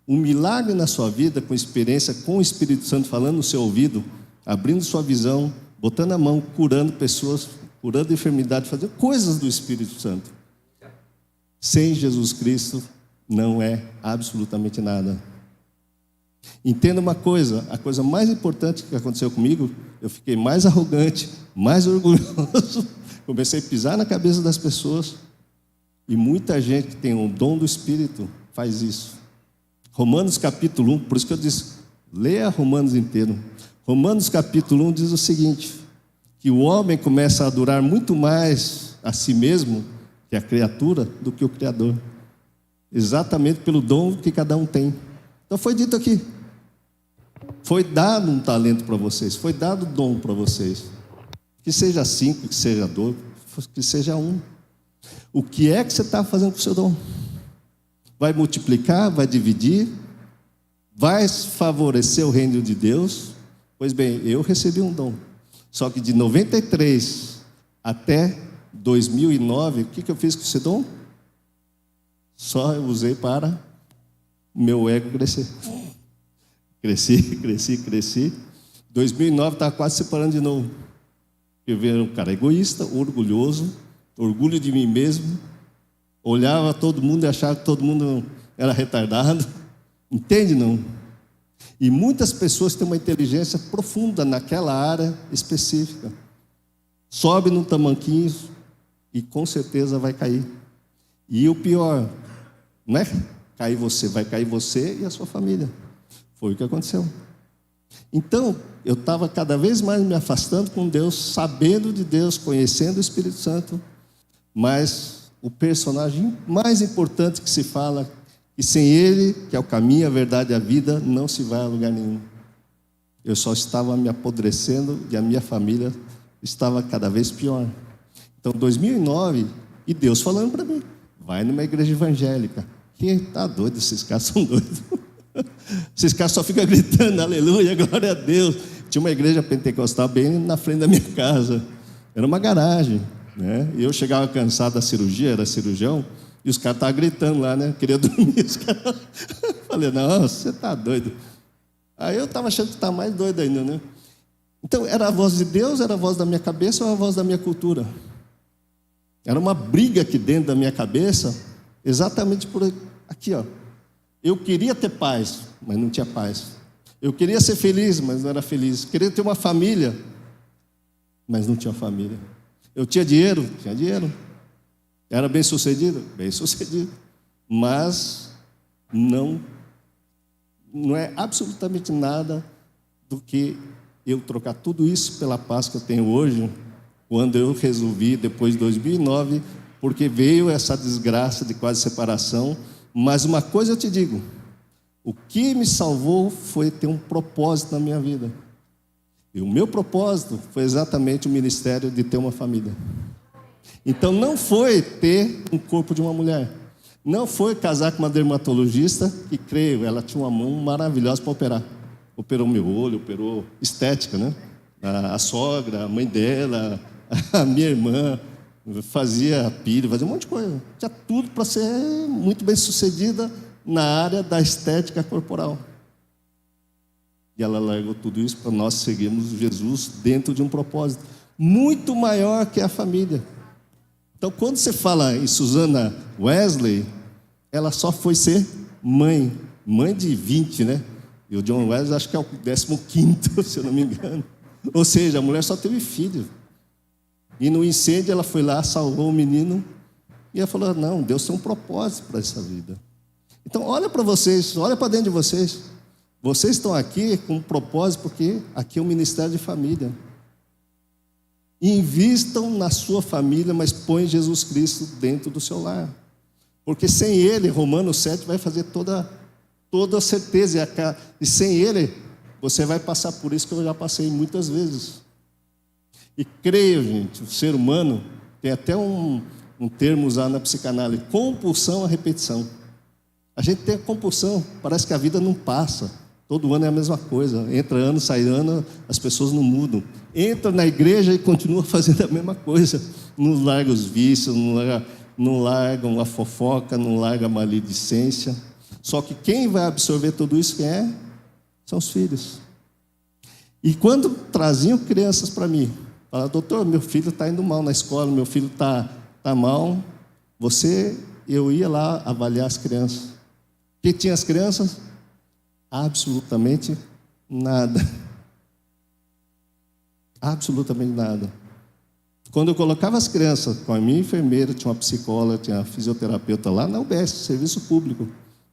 Um milagre na sua vida, com experiência com o Espírito Santo falando no seu ouvido, abrindo sua visão, botando a mão, curando pessoas, curando enfermidade, fazendo coisas do Espírito Santo. Sem Jesus Cristo não é absolutamente nada. Entenda uma coisa, a coisa mais importante que aconteceu comigo, eu fiquei mais arrogante, mais orgulhoso, comecei a pisar na cabeça das pessoas, e muita gente que tem o dom do Espírito faz isso. Romanos capítulo 1, por isso que eu disse, leia Romanos inteiro. Romanos capítulo 1 diz o seguinte, que o homem começa a adorar muito mais a si mesmo, que é a criatura, do que o Criador. Exatamente pelo dom que cada um tem. Então foi dito aqui, foi dado um talento para vocês, foi dado dom para vocês. Que seja 5, que seja 2, que seja 1. O que é que você está fazendo com o seu dom? Vai multiplicar, vai dividir, vai favorecer o reino de Deus? Pois bem, eu recebi um dom. Só que de 93 até 2009, o que eu fiz com esse dom? Só eu usei para o meu ego crescer. Cresci. 2009 estava quase separando de novo. Eu vi um cara egoísta, orgulhoso, orgulho de mim mesmo, olhava todo mundo e achava que todo mundo era retardado. Entende, não? E muitas pessoas têm uma inteligência profunda naquela área específica. Sobe num tamanquinho e com certeza vai cair. E o pior, não é cair você, vai cair você e a sua família. Foi o que aconteceu. Então, eu estava cada vez mais me afastando com Deus, sabendo de Deus, conhecendo o Espírito Santo, mas o personagem mais importante que se fala, que sem ele, que é o caminho, a verdade e a vida, não se vai a lugar nenhum. Eu só estava me apodrecendo e a minha família estava cada vez pior. Então, 2009, e Deus falando para mim, vai numa igreja evangélica. Que tá doido, esses caras são doidos. Esses caras só ficam gritando, aleluia, glória a Deus. Tinha uma igreja pentecostal bem na frente da minha casa. Era uma garagem, né? E eu chegava cansado da cirurgia, era cirurgião, e os caras estavam gritando lá, né? Queria dormir, os caras. Falei, não, você tá doido. Aí eu estava achando que estava mais doido ainda, né? Então, era a voz de Deus, era a voz da minha cabeça ou a voz da minha cultura? Era uma briga aqui dentro da minha cabeça, exatamente por aqui, ó. Eu queria ter paz, mas não tinha paz. Eu queria ser feliz, mas não era feliz. Queria ter uma família, mas não tinha família. Eu tinha dinheiro, tinha dinheiro. Era bem sucedido, bem sucedido. Mas não é absolutamente nada do que eu trocar tudo isso pela paz que eu tenho hoje, quando eu resolvi, depois de 2009, porque veio essa desgraça de quase separação. Mas uma coisa eu te digo, o que me salvou foi ter um propósito na minha vida. E o meu propósito foi exatamente o ministério de ter uma família. Então não foi ter um corpo de uma mulher. Não foi casar com uma dermatologista, que creio, ela tinha uma mão maravilhosa para operar. Operou meu olho, operou estética, né? A sogra, a mãe dela, a minha irmã, fazia pílula, fazia um monte de coisa. Tinha tudo para ser muito bem sucedida na área da estética corporal. E ela largou tudo isso para nós seguirmos Jesus dentro de um propósito muito maior que a família. Então, quando você fala em Susana Wesley, ela só foi ser mãe de 20, né? E o John Wesley acho que é o 15º, se eu não me engano. Ou seja, a mulher só teve filho. E no incêndio ela foi lá, salvou o menino. E ela falou, não, Deus tem um propósito para essa vida. Então olha para vocês, olha para dentro de vocês. Vocês estão aqui com um propósito, porque aqui é um ministério de família. Invistam na sua família, mas põe Jesus Cristo dentro do seu lar. Porque sem Ele, Romanos 7 vai fazer toda a certeza. E sem Ele, você vai passar por isso que eu já passei muitas vezes. E creio, gente, o ser humano tem até um termo usado na psicanálise, compulsão à repetição. A gente tem a compulsão, parece que a vida não passa. Todo ano é a mesma coisa. Entra ano, sai ano, as pessoas não mudam. Entra na igreja e continua fazendo a mesma coisa. Não larga os vícios, não largam a fofoca, não larga a maledicência. Só que quem vai absorver tudo isso são os filhos. E quando traziam crianças para mim, falavam, doutor, meu filho está indo mal na escola, meu filho está mal. Eu ia lá avaliar as crianças. O que tinha as crianças? Absolutamente nada. Absolutamente nada. Quando eu colocava as crianças com a minha enfermeira, tinha uma psicóloga, tinha uma fisioterapeuta lá na UBS, serviço público.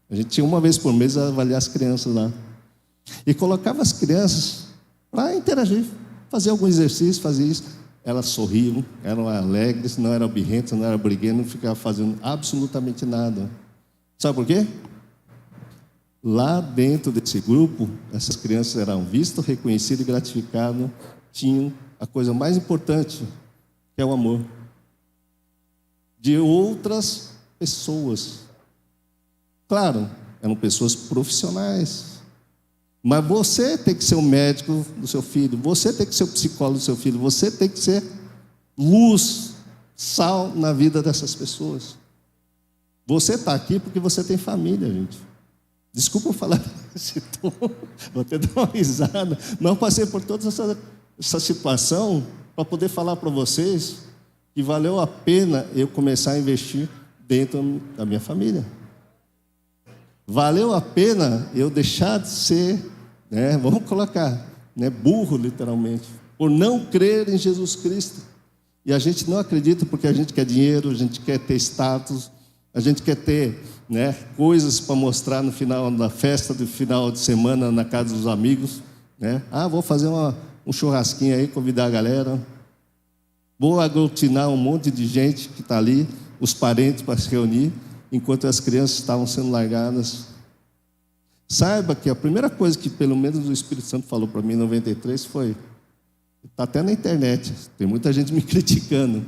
A gente tinha uma vez por mês a avaliar as crianças lá. E colocava as crianças para interagir, fazer algum exercício, fazer isso. Elas sorriam, eram alegres, não eram birrentas, não eram briguentas, não ficavam fazendo absolutamente nada. Sabe por quê? Lá dentro desse grupo, essas crianças eram vistas, reconhecidas e gratificadas, tinham a coisa mais importante, que é o amor de outras pessoas. Claro, eram pessoas profissionais, mas você tem que ser o médico do seu filho, você tem que ser o psicólogo do seu filho, você tem que ser luz, sal na vida dessas pessoas. Você está aqui porque você tem família, gente. Desculpa eu falar desse tom, vou até dar uma risada, mas eu passei por toda essa situação para poder falar para vocês que valeu a pena eu começar a investir dentro da minha família. Valeu a pena eu deixar de ser, vamos colocar, burro literalmente, por não crer em Jesus Cristo. E a gente não acredita porque a gente quer dinheiro, a gente quer ter status, a gente quer ter coisas para mostrar no final da festa, do final de semana na casa dos amigos. Vou fazer um churrasquinho aí, convidar a galera. Vou aglutinar um monte de gente que está ali, os parentes para se reunir, enquanto as crianças estavam sendo largadas. Saiba que a primeira coisa que pelo menos o Espírito Santo falou para mim em 93 foi, está até na internet, tem muita gente me criticando.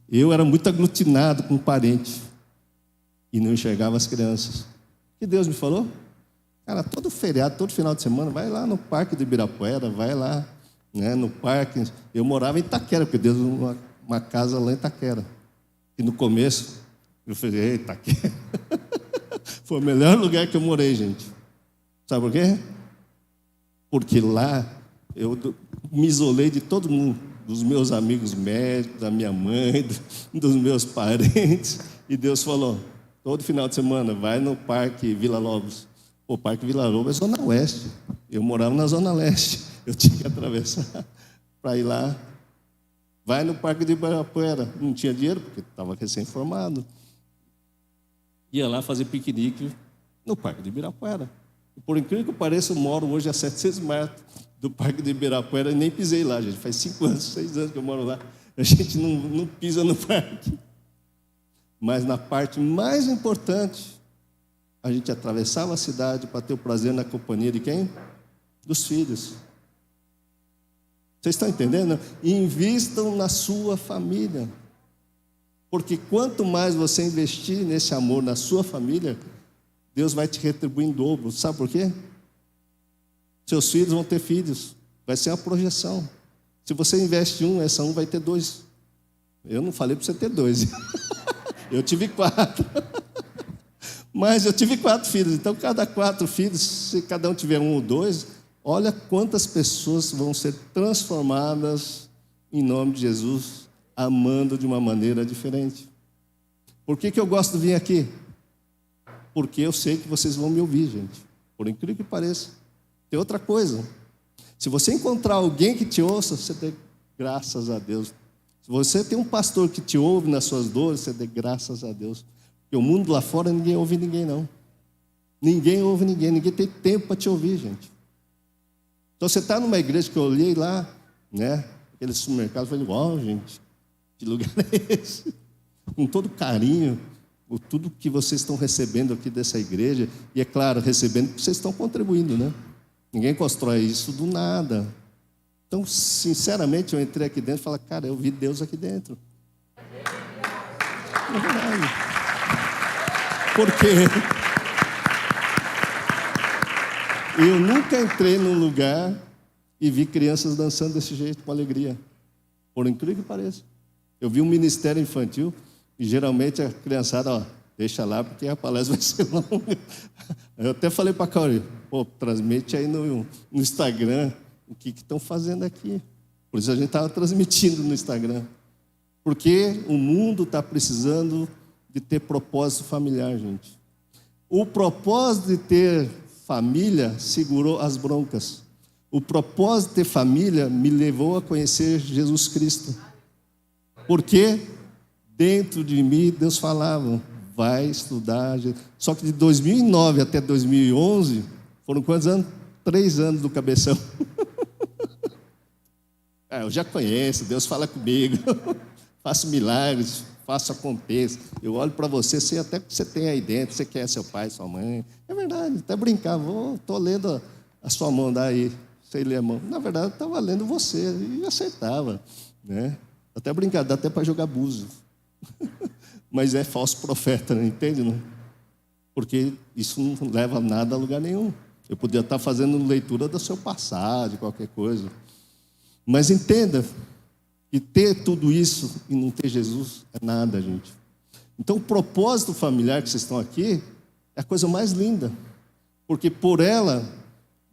Eu era muito aglutinado com parente e não enxergava as crianças. O que Deus me falou? Cara, todo feriado, todo final de semana, vai lá no Parque do Ibirapuera, vai lá no parque. Eu morava em Itaquera, porque Deus deu uma casa lá em Itaquera. E no começo, eu falei, eita, foi o melhor lugar que eu morei, gente. Sabe por quê? Porque lá eu me isolei de todo mundo, dos meus amigos médicos, da minha mãe, dos meus parentes. E Deus falou, todo final de semana, vai no Parque Vila Lobos. O Parque Vila Lobos é Zona Oeste. Eu morava na Zona Leste. Eu tinha que atravessar para ir lá. Vai no Parque de Ibirapuera. Não tinha dinheiro, porque estava recém-formado. Ia lá fazer piquenique no Parque de Ibirapuera. E por incrível que pareça, eu moro hoje a 700 metros do Parque de Ibirapuera e nem pisei lá, gente. Faz 5 anos, 6 anos que eu moro lá. A gente não pisa no parque. Mas na parte mais importante, a gente atravessava a cidade para ter o prazer na companhia de quem? Dos filhos. Vocês estão entendendo? Invistam na sua família. Porque quanto mais você investir nesse amor na sua família, Deus vai te retribuir em dobro. Sabe por quê? Seus filhos vão ter filhos. Vai ser uma projeção. Se você investe um, essa um vai ter 2. Eu não falei para você ter 2. Eu tive 4. Mas eu tive 4 filhos. Então, cada 4 filhos, se cada um tiver 1 ou 2, olha quantas pessoas vão ser transformadas em nome de Jesus, amando de uma maneira diferente. Por que eu gosto de vir aqui? Porque eu sei que vocês vão me ouvir, gente. Por incrível que pareça. Tem outra coisa. Se você encontrar alguém que te ouça, você dê graças a Deus. Se você tem um pastor que te ouve nas suas dores, você dê graças a Deus. Porque o mundo lá fora, ninguém ouve ninguém, não. Ninguém ouve ninguém. Ninguém tem tempo para te ouvir, gente. Então, você está numa igreja que eu olhei lá, aquele supermercado, eu falei, uau, gente, que lugar é esse? Com todo carinho, por tudo que vocês estão recebendo aqui dessa igreja, e é claro, recebendo porque vocês estão contribuindo, Ninguém constrói isso do nada. Então, sinceramente, eu entrei aqui dentro e falei, cara, eu vi Deus aqui dentro. É verdade. Porque eu nunca entrei num lugar e vi crianças dançando desse jeito, com alegria. Por incrível que pareça. Eu vi um ministério infantil e geralmente a criançada, ó, deixa lá porque a palestra vai ser longa. Eu até falei para a Cauê, pô, transmite aí no Instagram o que estão fazendo aqui. Por isso a gente estava transmitindo no Instagram. Porque o mundo está precisando de ter propósito familiar, gente. O propósito de ter família segurou as broncas. O propósito de ter família me levou a conhecer Jesus Cristo. Porque dentro de mim Deus falava, vai estudar. Só que de 2009 até 2011, foram quantos anos? 3 anos do cabeção. Eu já conheço, Deus fala comigo. Faço milagres, faço aconteça. Eu olho para você, sei até que você tem aí dentro, você quer seu pai, sua mãe. É verdade, até brincava, estou lendo a sua mão daí, sei ler a mão. Na verdade, eu estava lendo você, e acertava. Né? Até brincava, dá até para jogar búzio. Mas é falso profeta, não entende? Não? Porque isso não leva nada a lugar nenhum. Eu podia estar fazendo leitura do seu passado, de qualquer coisa. Mas entenda que ter tudo isso e não ter Jesus é nada, gente. Então, o propósito familiar que vocês estão aqui é a coisa mais linda. Porque por ela,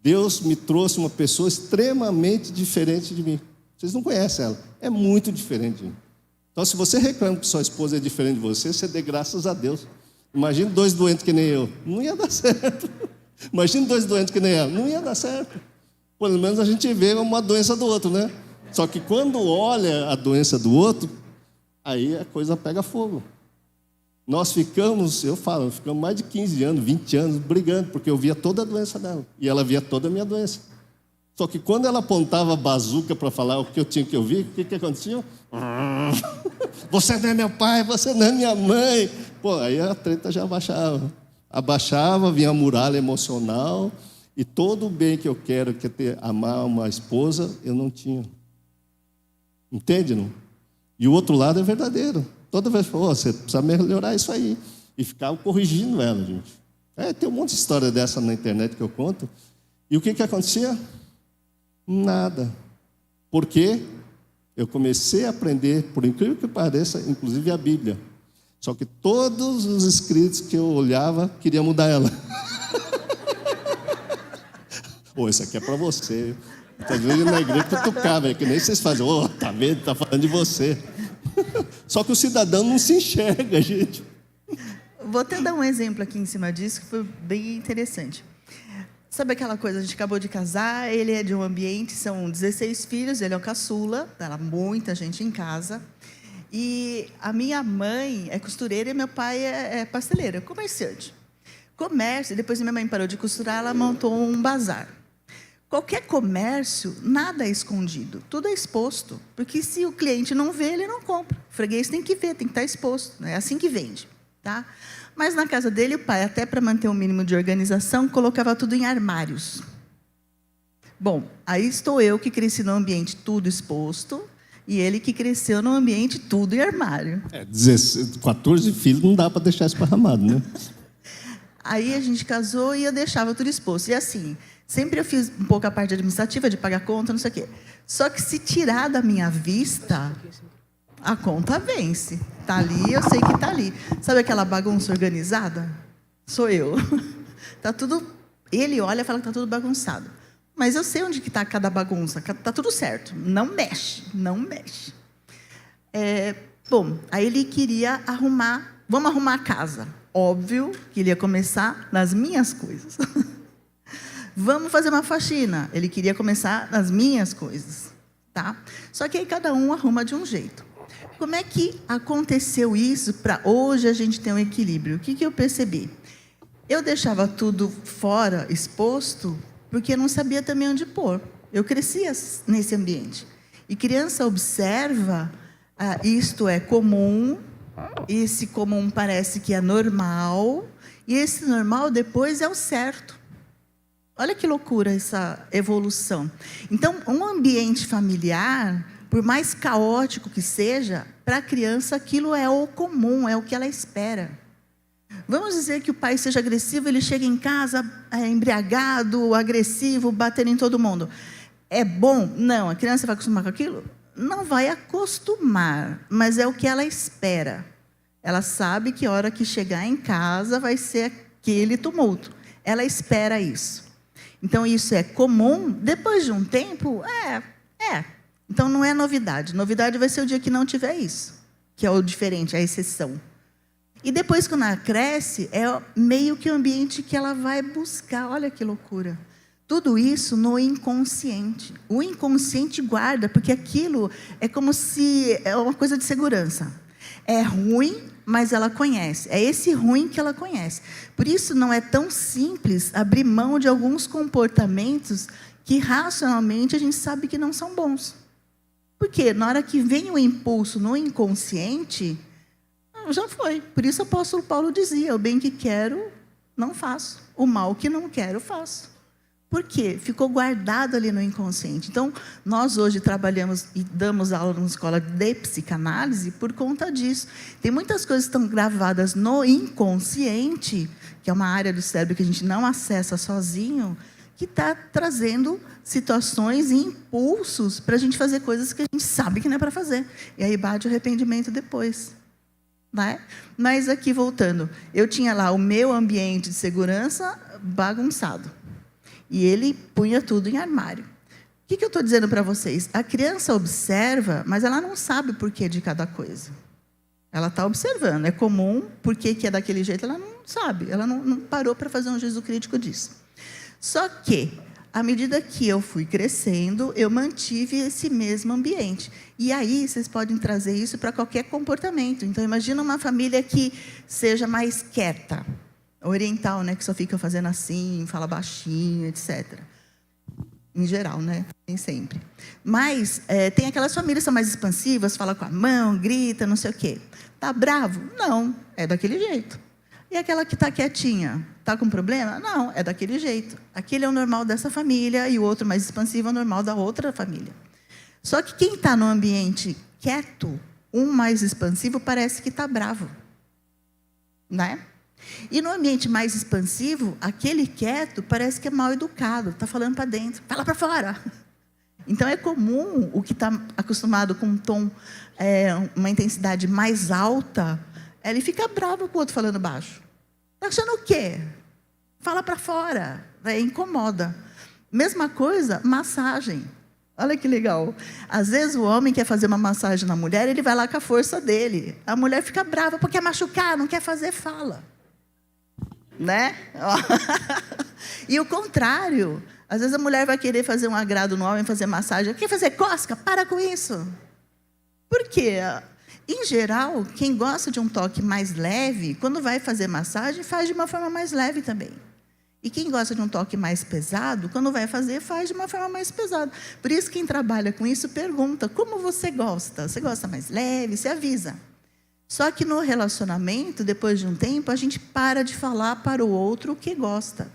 Deus me trouxe uma pessoa extremamente diferente de mim. Vocês não conhecem ela. É muito diferente de mim. Então, se você reclama que sua esposa é diferente de você, você dê graças a Deus. Imagina 2 doentes que nem eu. Não ia dar certo. Imagina 2 doentes que nem ela. Não ia dar certo. Pelo menos a gente vê uma doença do outro, né? Só que quando olha a doença do outro, aí a coisa pega fogo. Nós ficamos mais de 15 anos, 20 anos brigando, porque eu via toda a doença dela. E ela via toda a minha doença. Só que quando ela apontava a bazuca para falar o que eu tinha que ouvir, o que acontecia? Você não é meu pai, você não é minha mãe. Pô, aí a treta já abaixava. Abaixava, vinha a muralha emocional. E todo o bem que eu quero, que é amar uma esposa, eu não tinha. Entende, não? E o outro lado é verdadeiro. Toda vez que você precisa melhorar isso aí. E ficava corrigindo ela, gente. Tem um monte de história dessa na internet que eu conto. E o que acontecia? Nada. Porque eu comecei a aprender, por incrível que pareça, inclusive a Bíblia. Só que todos os escritos que eu olhava, queria mudar ela. Pô, isso aqui é para você. Às vezes na igreja cutucava, é que nem vocês fazem. Tá vendo? Tá falando de você. Só que o cidadão não se enxerga, gente. Vou até dar um exemplo aqui em cima disso, que foi bem interessante. Sabe aquela coisa, a gente acabou de casar, ele é de um ambiente, são 16 filhos, ele é o caçula, era muita gente em casa. E a minha mãe é costureira e meu pai é pasteleiro, comerciante. Comércio, depois minha mãe parou de costurar, ela montou um bazar. Qualquer comércio, nada é escondido, tudo é exposto. Porque se o cliente não vê, ele não compra. O freguês tem que ver, tem que estar exposto. É assim que vende. Tá? Mas na casa dele, o pai, até para manter um mínimo de organização, colocava tudo em armários. Bom, aí estou eu que cresci num ambiente tudo exposto, e ele que cresceu num ambiente tudo em armário. 14 filhos não dá para deixar esparramado, né? Aí a gente casou e eu deixava tudo exposto. E assim, sempre eu fiz um pouco a parte administrativa, de pagar conta, não sei o quê. Só que se tirar da minha vista, a conta vence. Está ali, eu sei que está ali. Sabe aquela bagunça organizada? Sou eu. Tá tudo... Ele olha e fala que está tudo bagunçado. Mas eu sei onde que está cada bagunça. Está tudo certo. Não mexe, não mexe. Bom, aí ele queria arrumar... Vamos arrumar a casa. Óbvio que ele ia começar nas minhas coisas. Vamos fazer uma faxina. Ele queria começar nas minhas coisas. Tá? Só que aí cada um arruma de um jeito. Como é que aconteceu isso para hoje a gente ter um equilíbrio? O que eu percebi? Eu deixava tudo fora, exposto, porque eu não sabia também onde pôr. Eu crescia nesse ambiente. E criança observa, isto é comum, esse comum parece que é normal, e esse normal depois é o certo. Olha que loucura essa evolução. Então, um ambiente familiar, por mais caótico que seja, para a criança aquilo é o comum, é o que ela espera. Vamos dizer que o pai seja agressivo, ele chega em casa embriagado, agressivo, batendo em todo mundo. É bom? Não. A criança vai acostumar com aquilo? Não vai acostumar, mas é o que ela espera. Ela sabe que a hora que chegar em casa vai ser aquele tumulto. Ela espera isso. Então, isso é comum. Depois de um tempo, Então, não é novidade. Novidade vai ser o dia que não tiver isso, que é o diferente, a exceção. E depois, quando ela cresce, é meio que o ambiente que ela vai buscar. Olha que loucura. Tudo isso no inconsciente. O inconsciente guarda, porque aquilo é como se é uma coisa de segurança. É ruim, mas ela conhece. É esse ruim que ela conhece. Por isso, não é tão simples abrir mão de alguns comportamentos que, racionalmente, a gente sabe que não são bons. Porque na hora que vem o impulso no inconsciente, já foi. Por isso o apóstolo Paulo dizia: o bem que quero, não faço. O mal que não quero, faço. Por quê? Ficou guardado ali no inconsciente. Então, nós hoje trabalhamos e damos aula numa escola de psicanálise por conta disso. Tem muitas coisas que estão gravadas no inconsciente, que é uma área do cérebro que a gente não acessa sozinho, que está trazendo situações e impulsos para a gente fazer coisas que a gente sabe que não é para fazer. E aí bate o arrependimento depois. Né? Mas aqui, voltando, eu tinha lá o meu ambiente de segurança bagunçado. E ele punha tudo em armário. O que eu estou dizendo para vocês? A criança observa, mas ela não sabe o porquê de cada coisa. Ela está observando. É comum, por que é daquele jeito, ela não sabe. Ela não parou para fazer um juízo crítico disso. Só que, à medida que eu fui crescendo, eu mantive esse mesmo ambiente. E aí, vocês podem trazer isso para qualquer comportamento. Então, imagina uma família que seja mais quieta. Oriental, né, que só fica fazendo assim, fala baixinho, etc. Em geral, né? Nem sempre. Mas tem aquelas famílias que são mais expansivas, fala com a mão, grita, não sei o quê. Tá bravo? Não, é daquele jeito. E aquela que está quietinha, está com problema? Não, é daquele jeito. Aquele é o normal dessa família e o outro mais expansivo é o normal da outra família. Só que quem está no ambiente quieto, um mais expansivo parece que está bravo. Né? E no ambiente mais expansivo, aquele quieto parece que é mal educado, está falando para dentro, fala para fora. Então é comum o que está acostumado com um tom, uma intensidade mais alta, ele fica bravo com o outro falando baixo. Está achando o quê? Fala para fora, incomoda. Mesma coisa, massagem. Olha que legal. Às vezes o homem quer fazer uma massagem na mulher, ele vai lá com a força dele. A mulher fica brava porque quer machucar, não quer fazer, fala. Né? E o contrário, às vezes a mulher vai querer fazer um agrado no homem, fazer massagem, quer fazer cosca, para com isso. Por quê? Em geral, quem gosta de um toque mais leve, quando vai fazer massagem, faz de uma forma mais leve também. E quem gosta de um toque mais pesado, quando vai fazer, faz de uma forma mais pesada. Por isso, quem trabalha com isso pergunta: como você gosta? Você gosta mais leve? Você avisa. Só que no relacionamento, depois de um tempo, a gente para de falar para o outro o que gosta.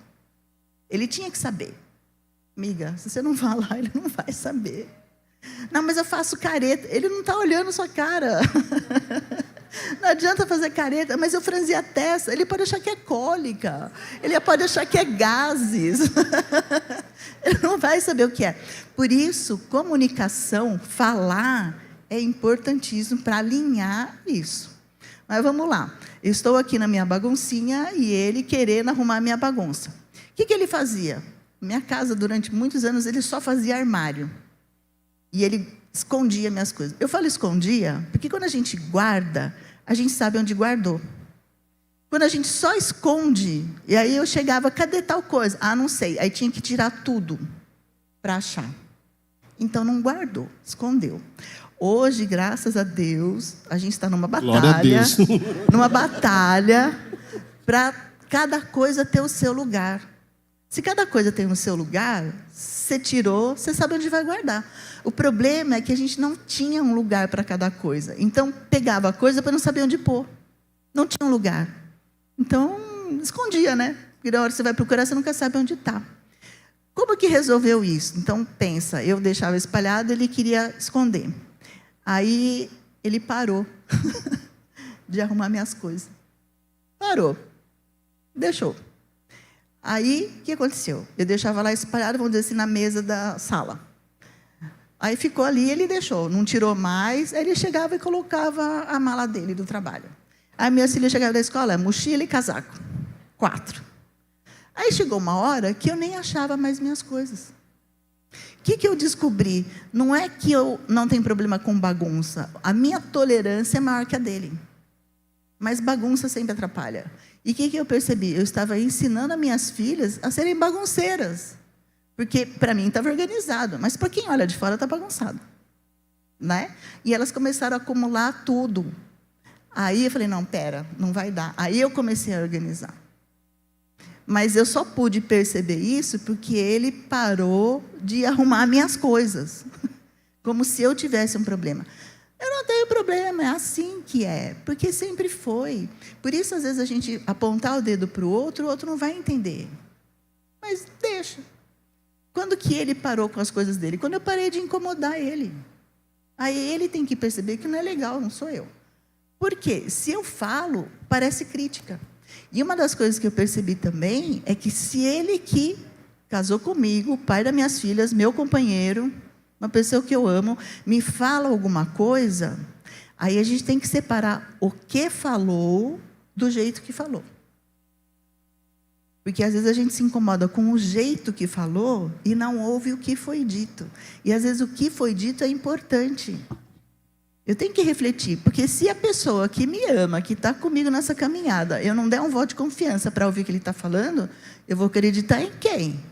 Ele tinha que saber. Amiga, se você não falar, ele não vai saber. Não, mas eu faço careta. Ele não está olhando sua cara. Não adianta fazer careta, mas eu franzi a testa. Ele pode achar que é cólica. Ele pode achar que é gases. Ele não vai saber o que é. Por isso, comunicação, falar, é importantíssimo para alinhar isso. Mas vamos lá. Eu estou aqui na minha baguncinha e ele querendo arrumar a minha bagunça. O que ele fazia? Minha casa, durante muitos anos, ele só fazia armário. E ele escondia minhas coisas. Eu falo escondia, porque quando a gente guarda, a gente sabe onde guardou. Quando a gente só esconde, e aí eu chegava, cadê tal coisa? Ah, não sei. Aí tinha que tirar tudo para achar. Então não guardou, escondeu. Hoje, graças a Deus, a gente está numa batalha, numa batalha para cada coisa ter o seu lugar. Se cada coisa tem o seu lugar, você tirou, você sabe onde vai guardar. O problema é que a gente não tinha um lugar para cada coisa. Então, pegava a coisa para não saber onde pôr. Não tinha um lugar. Então, escondia, né? Porque na hora que você vai procurar, você nunca sabe onde está. Como que resolveu isso? Então, pensa, eu deixava espalhado, ele queria esconder. Aí, ele parou de arrumar minhas coisas. Parou. Deixou. Aí, o que aconteceu? Eu deixava lá espalhado, vamos dizer assim, na mesa da sala. Aí ficou ali, ele deixou, não tirou mais. Aí ele chegava e colocava a mala dele do trabalho. Aí minha filha chegava da escola, mochila e casaco. 4. Aí chegou uma hora que eu nem achava mais minhas coisas. O que eu descobri? Não é que eu não tenho problema com bagunça. A minha tolerância é maior que a dele. Mas bagunça sempre atrapalha. E o que eu percebi? Eu estava ensinando as minhas filhas a serem bagunceiras. Porque para mim estava organizado. Mas para quem olha de fora está bagunçado. Né? E elas começaram a acumular tudo. Aí eu falei, não, pera, não vai dar. Aí eu comecei a organizar. Mas eu só pude perceber isso porque ele parou de arrumar minhas coisas. Como se eu tivesse um problema. Eu não tenho problema, é assim que é. Porque sempre foi. Por isso, às vezes, a gente apontar o dedo para o outro não vai entender. Mas deixa. Quando que ele parou com as coisas dele? Quando eu parei de incomodar ele. Aí ele tem que perceber que não é legal, não sou eu. Por quê? Se eu falo, parece crítica. E uma das coisas que eu percebi também é que se ele que casou comigo, o pai das minhas filhas, meu companheiro, uma pessoa que eu amo, me fala alguma coisa, aí a gente tem que separar o que falou do jeito que falou. Porque às vezes a gente se incomoda com o jeito que falou e não ouve o que foi dito. E às vezes o que foi dito é importante. Eu tenho que refletir, porque se a pessoa que me ama, que está comigo nessa caminhada, eu não der um voto de confiança para ouvir o que ele está falando, eu vou acreditar em quem?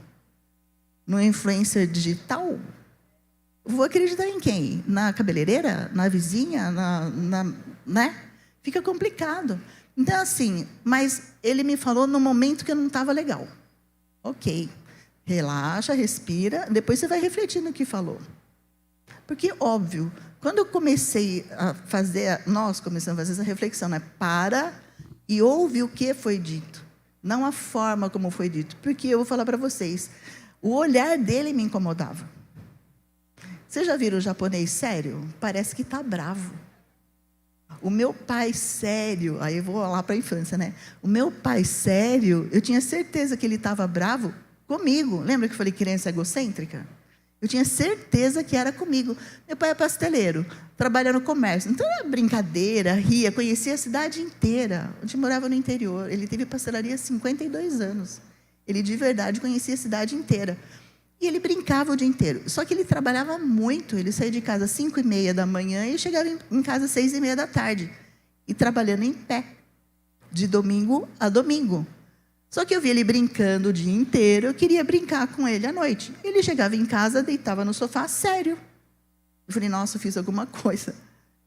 No influencer digital? Vou acreditar em quem? Na cabeleireira? Na vizinha? Né? Fica complicado. Então, assim, mas ele me falou no momento que eu não estava legal. Ok, relaxa, respira, depois você vai refletir no que falou. Porque, óbvio, quando eu comecei a fazer, nós começamos a fazer essa reflexão, né? Para e ouve o que foi dito, não a forma como foi dito. Porque eu vou falar para vocês, o olhar dele me incomodava. Vocês já viram o japonês sério? Parece que está bravo. O meu pai sério, aí eu vou lá para a infância, né? O meu pai sério, eu tinha certeza que ele estava bravo comigo. Lembra que eu falei criança egocêntrica? Eu tinha certeza que era comigo. Meu pai é pasteleiro, trabalha no comércio. Então era brincadeira, ria, conhecia a cidade inteira. A gente morava no interior. Ele teve pastelaria há 52 anos. Ele de verdade conhecia a cidade inteira. E ele brincava o dia inteiro. Só que ele trabalhava muito. Ele saía de casa às 5h30 da manhã e chegava em casa às 6h30 da tarde. E trabalhando em pé, de domingo a domingo. Só que eu via ele brincando o dia inteiro, eu queria brincar com ele à noite. Ele chegava em casa, deitava no sofá, sério. Eu falei, nossa, eu fiz alguma coisa.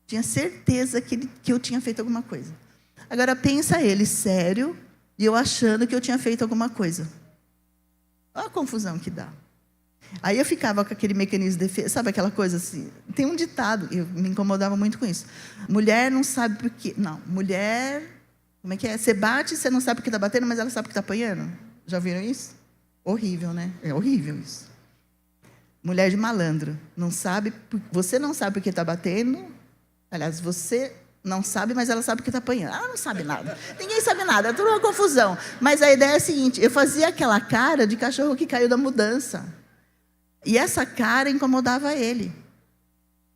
Tinha certeza que eu tinha feito alguma coisa. Agora, pensa ele sério, e eu achando que eu tinha feito alguma coisa. Olha a confusão que dá. Aí eu ficava com aquele mecanismo de defesa, sabe aquela coisa assim? Tem um ditado, eu me incomodava muito com isso. Mulher não sabe por quê. Não, mulher... Como é que é? Você bate, você não sabe porque está batendo, mas ela sabe que está apanhando. Já viram isso? Horrível, né? É horrível isso. Mulher de malandro. Não sabe, você não sabe porque está batendo. Aliás, você não sabe, mas ela sabe que está apanhando. Ela não sabe nada. Ninguém sabe nada, é tudo uma confusão. Mas a ideia é a seguinte, eu fazia aquela cara de cachorro que caiu da mudança. E essa cara incomodava ele.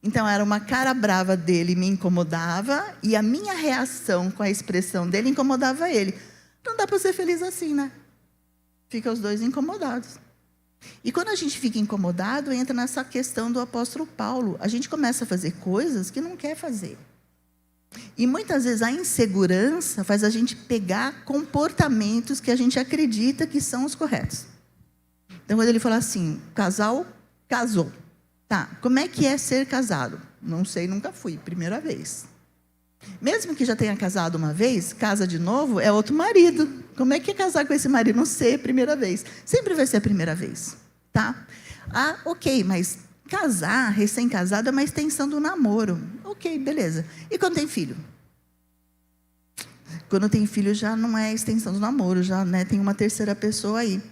Então, era uma cara brava dele, me incomodava, e a minha reação com a expressão dele incomodava ele. Não dá para ser feliz assim, né? Fica os dois incomodados. E quando a gente fica incomodado, entra nessa questão do apóstolo Paulo. A gente começa a fazer coisas que não quer fazer. E muitas vezes a insegurança faz a gente pegar comportamentos que a gente acredita que são os corretos. Então, quando ele fala assim, casal casou. Tá, como é que é ser casado? Não sei, nunca fui, primeira vez. Mesmo que já tenha casado uma vez, casa de novo, é outro marido. Como é que é casar com esse marido? Não sei, primeira vez. Sempre vai ser a primeira vez, tá? Ah, ok, mas casar, recém-casado, é uma extensão do namoro. Ok, beleza. E quando tem filho? Quando tem filho já não é extensão do namoro, já, né, tem uma terceira pessoa aí.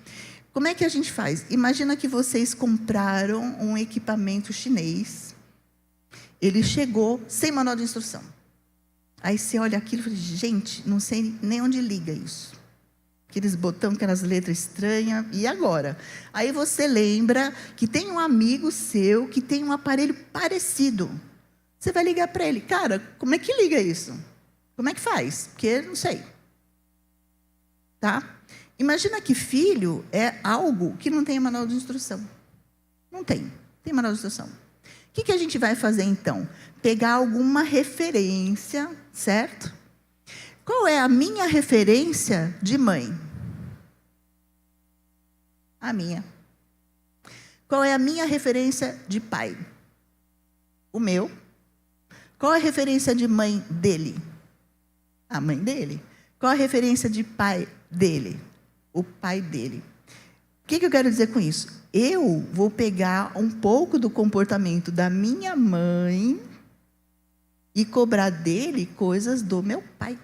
Como é que a gente faz? Imagina que vocês compraram um equipamento chinês. Ele chegou sem manual de instrução. Aí você olha aquilo e fala, gente, não sei nem onde liga isso. Aqueles botões, aquelas letras estranhas, e agora? Aí você lembra que tem um amigo seu que tem um aparelho parecido. Você vai ligar para ele, cara, como é que liga isso? Como é que faz? Porque eu não sei. Tá? Imagina que filho é algo que não tem manual de instrução. Não tem manual de instrução. O que a gente vai fazer então? Pegar alguma referência, certo? Qual é a minha referência de mãe? A minha. Qual é a minha referência de pai? O meu. Qual é a referência de mãe dele? A mãe dele. Qual a referência de pai dele? O pai dele. O que eu quero dizer com isso? Eu vou pegar um pouco do comportamento da minha mãe e cobrar dele coisas do meu pai.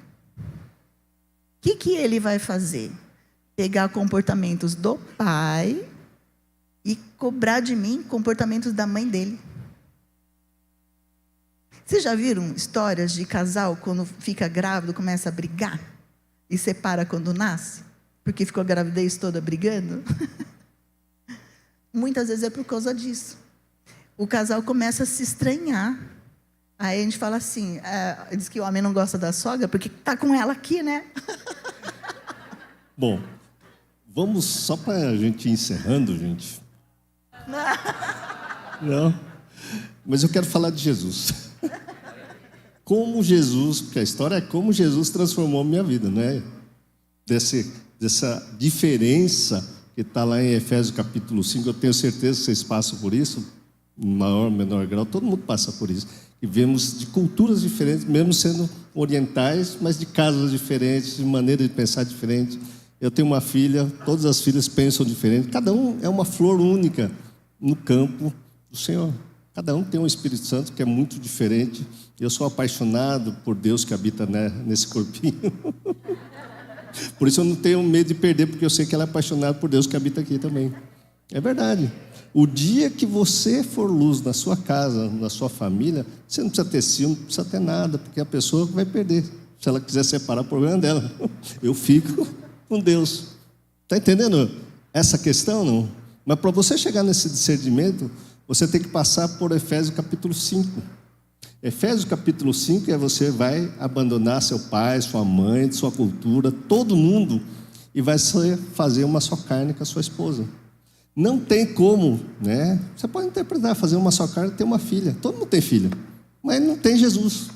O que ele vai fazer? Pegar comportamentos do pai e cobrar de mim comportamentos da mãe dele. Vocês já viram histórias de casal quando fica grávido, começa a brigar e separa quando nasce? Porque ficou a gravidez toda brigando? Muitas vezes é por causa disso. O casal começa a se estranhar. Aí a gente fala assim, diz que o homem não gosta da sogra porque está com ela aqui, né? Bom, vamos só para a gente ir encerrando, gente. Não, mas eu quero falar de Jesus. Como Jesus, porque a história é como Jesus transformou a minha vida, né? Dessa diferença que está lá em Efésios capítulo 5, eu tenho certeza que vocês passam por isso, em maior ou menor grau, todo mundo passa por isso. E vemos de culturas diferentes, mesmo sendo orientais, mas de casas diferentes, de maneira de pensar diferente. Eu tenho uma filha, todas as filhas pensam diferente, cada um é uma flor única no campo do Senhor. Cada um tem um Espírito Santo que é muito diferente. Eu sou apaixonado por Deus que habita nesse corpinho. Por isso eu não tenho medo de perder, porque eu sei que ela é apaixonada por Deus que habita aqui também. É verdade. O dia que você for luz na sua casa, na sua família, você não precisa ter ciúme, não precisa ter nada, porque a pessoa vai perder. Se ela quiser separar, o problema é dela. Eu fico com Deus. Está entendendo essa questão, não? Mas para você chegar nesse discernimento, você tem que passar por Efésios capítulo 5. Efésios capítulo 5 é você vai abandonar seu pai, sua mãe, sua cultura, todo mundo, e vai fazer uma só carne com a sua esposa. Não tem como, né? Você pode interpretar, fazer uma só carne e ter uma filha. Todo mundo tem filha, mas não tem Jesus.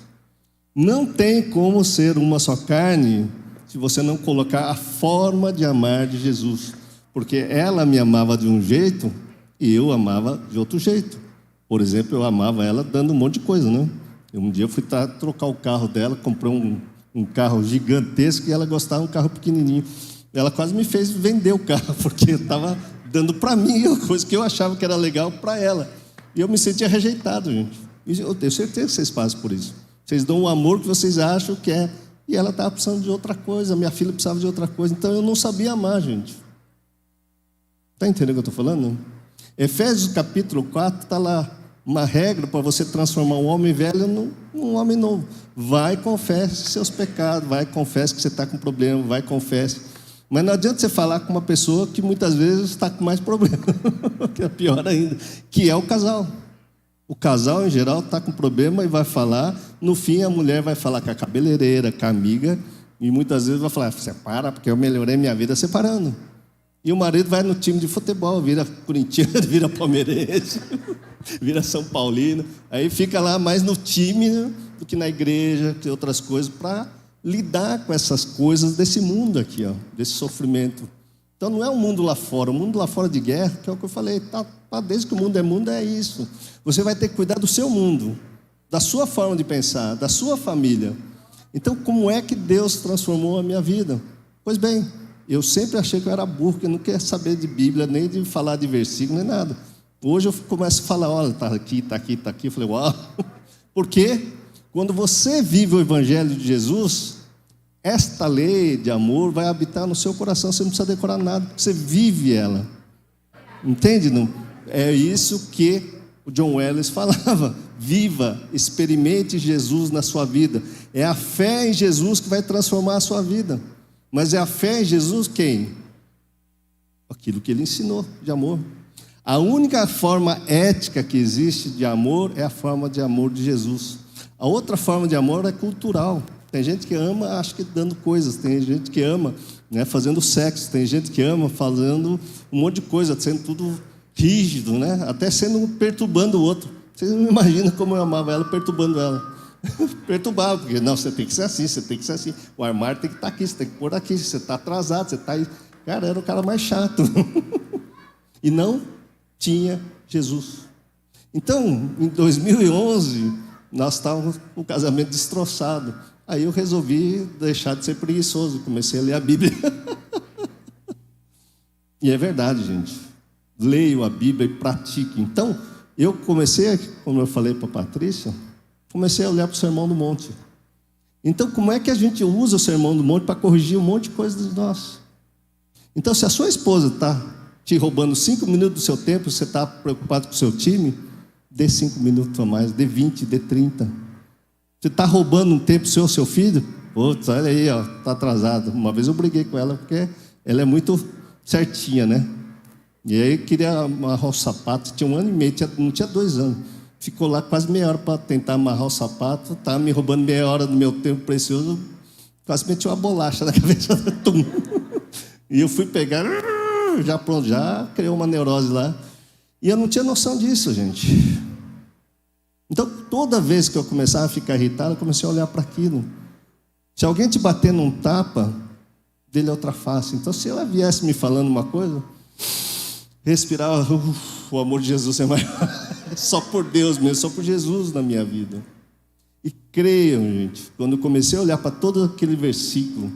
Não tem como ser uma só carne se você não colocar a forma de amar de Jesus. Porque ela me amava de um jeito e eu amava de outro jeito. Por exemplo, eu amava ela dando um monte de coisa, né? Um dia eu fui trocar o carro dela, comprei um carro gigantesco e ela gostava de um carro pequenininho. Ela quase me fez vender o carro, porque eu estava dando para mim uma coisa que eu achava que era legal para ela. E eu me sentia rejeitado, gente. E eu tenho certeza que vocês passam por isso. Vocês dão o amor que vocês acham que é. E ela estava precisando de outra coisa, minha filha precisava de outra coisa. Então eu não sabia amar, gente. Está entendendo o que eu estou falando? Não? Efésios capítulo 4 está lá. Uma regra para você transformar um homem velho num homem novo. Vai e confesse seus pecados, vai e confesse que você está com problema, vai e confesse. Mas não adianta você falar com uma pessoa que muitas vezes está com mais problema, que é pior ainda, que é o casal. O casal, em geral, está com problema e vai falar. No fim, a mulher vai falar com a cabeleireira, com a amiga, e muitas vezes vai falar, separa, porque eu melhorei minha vida separando. E o marido vai no time de futebol, vira corintiano, vira palmeirense, vira São Paulino. Aí fica lá mais no time, né, do que na igreja, que outras coisas, para lidar com essas coisas desse mundo aqui, ó, desse sofrimento. Então não é o mundo lá fora, o mundo lá fora de guerra, que é o que eu falei, desde que o mundo é isso. Você vai ter que cuidar do seu mundo, da sua forma de pensar, da sua família. Então como é que Deus transformou a minha vida? Pois bem, eu sempre achei que eu era burro, que eu não queria saber de Bíblia, nem de falar de versículo, nem nada. Hoje eu começo a falar, olha, está aqui, está aqui, está aqui. Eu falei, uau. Porque quando você vive o Evangelho de Jesus, esta lei de amor vai habitar no seu coração. Você não precisa decorar nada, porque você vive ela. Entende? Não? É isso que o John Wesley falava. viva, experimente Jesus na sua vida. É a fé em Jesus que vai transformar a sua vida. Mas é a fé em Jesus quem? Aquilo que ele ensinou de amor. A única forma ética que existe de amor é a forma de amor de Jesus. A outra forma de amor é cultural. Tem gente que ama, acho que dando coisas. Tem gente que ama, né, fazendo sexo. Tem gente que ama fazendo um monte de coisa, sendo tudo rígido, né? Até sendo perturbando o outro. Vocês não imaginam como eu amava ela perturbando ela. Perturbava, porque não, você tem que ser assim, você tem que ser assim. O armário tem que estar aqui, você tem que pôr aqui. Você está atrasado, você está aí. Cara, era o cara mais chato. E não tinha Jesus. Então, em 2011, nós estávamos com o casamento destroçado. Aí eu resolvi deixar de ser preguiçoso, comecei a ler a Bíblia. E é verdade, gente. Leio a Bíblia e pratico. Então, eu comecei, como eu falei para a Patrícia, comecei a olhar para o Sermão do Monte. Então, como é que a gente usa o Sermão do Monte para corrigir um monte de coisa de nós? Então, se a sua esposa está te roubando 5 minutos do seu tempo, você está preocupado com o seu time, dê 5 minutos a mais, dê 20, dê 30. Você está roubando um tempo seu filho? Putz, olha aí, está atrasado. Uma vez eu briguei com ela, porque ela é muito certinha, né? E aí queria amarrar o sapato, tinha 1 ano e meio, não tinha 2 anos. Ficou lá quase meia hora para tentar amarrar o sapato, estava me roubando meia hora do meu tempo precioso, quase meti uma bolacha na cabeça. Tum. E eu fui pegar, já pronto, já criou uma neurose lá. E eu não tinha noção disso, gente. Então, toda vez que eu começava a ficar irritado, eu comecei a olhar para aquilo. Se alguém te bater num tapa, dele é outra face. Então, se ela viesse me falando uma coisa, respirava, o amor de Jesus é maior. Só por Deus mesmo, só por Jesus na minha vida. E creiam, gente, quando eu comecei a olhar para todo aquele versículo,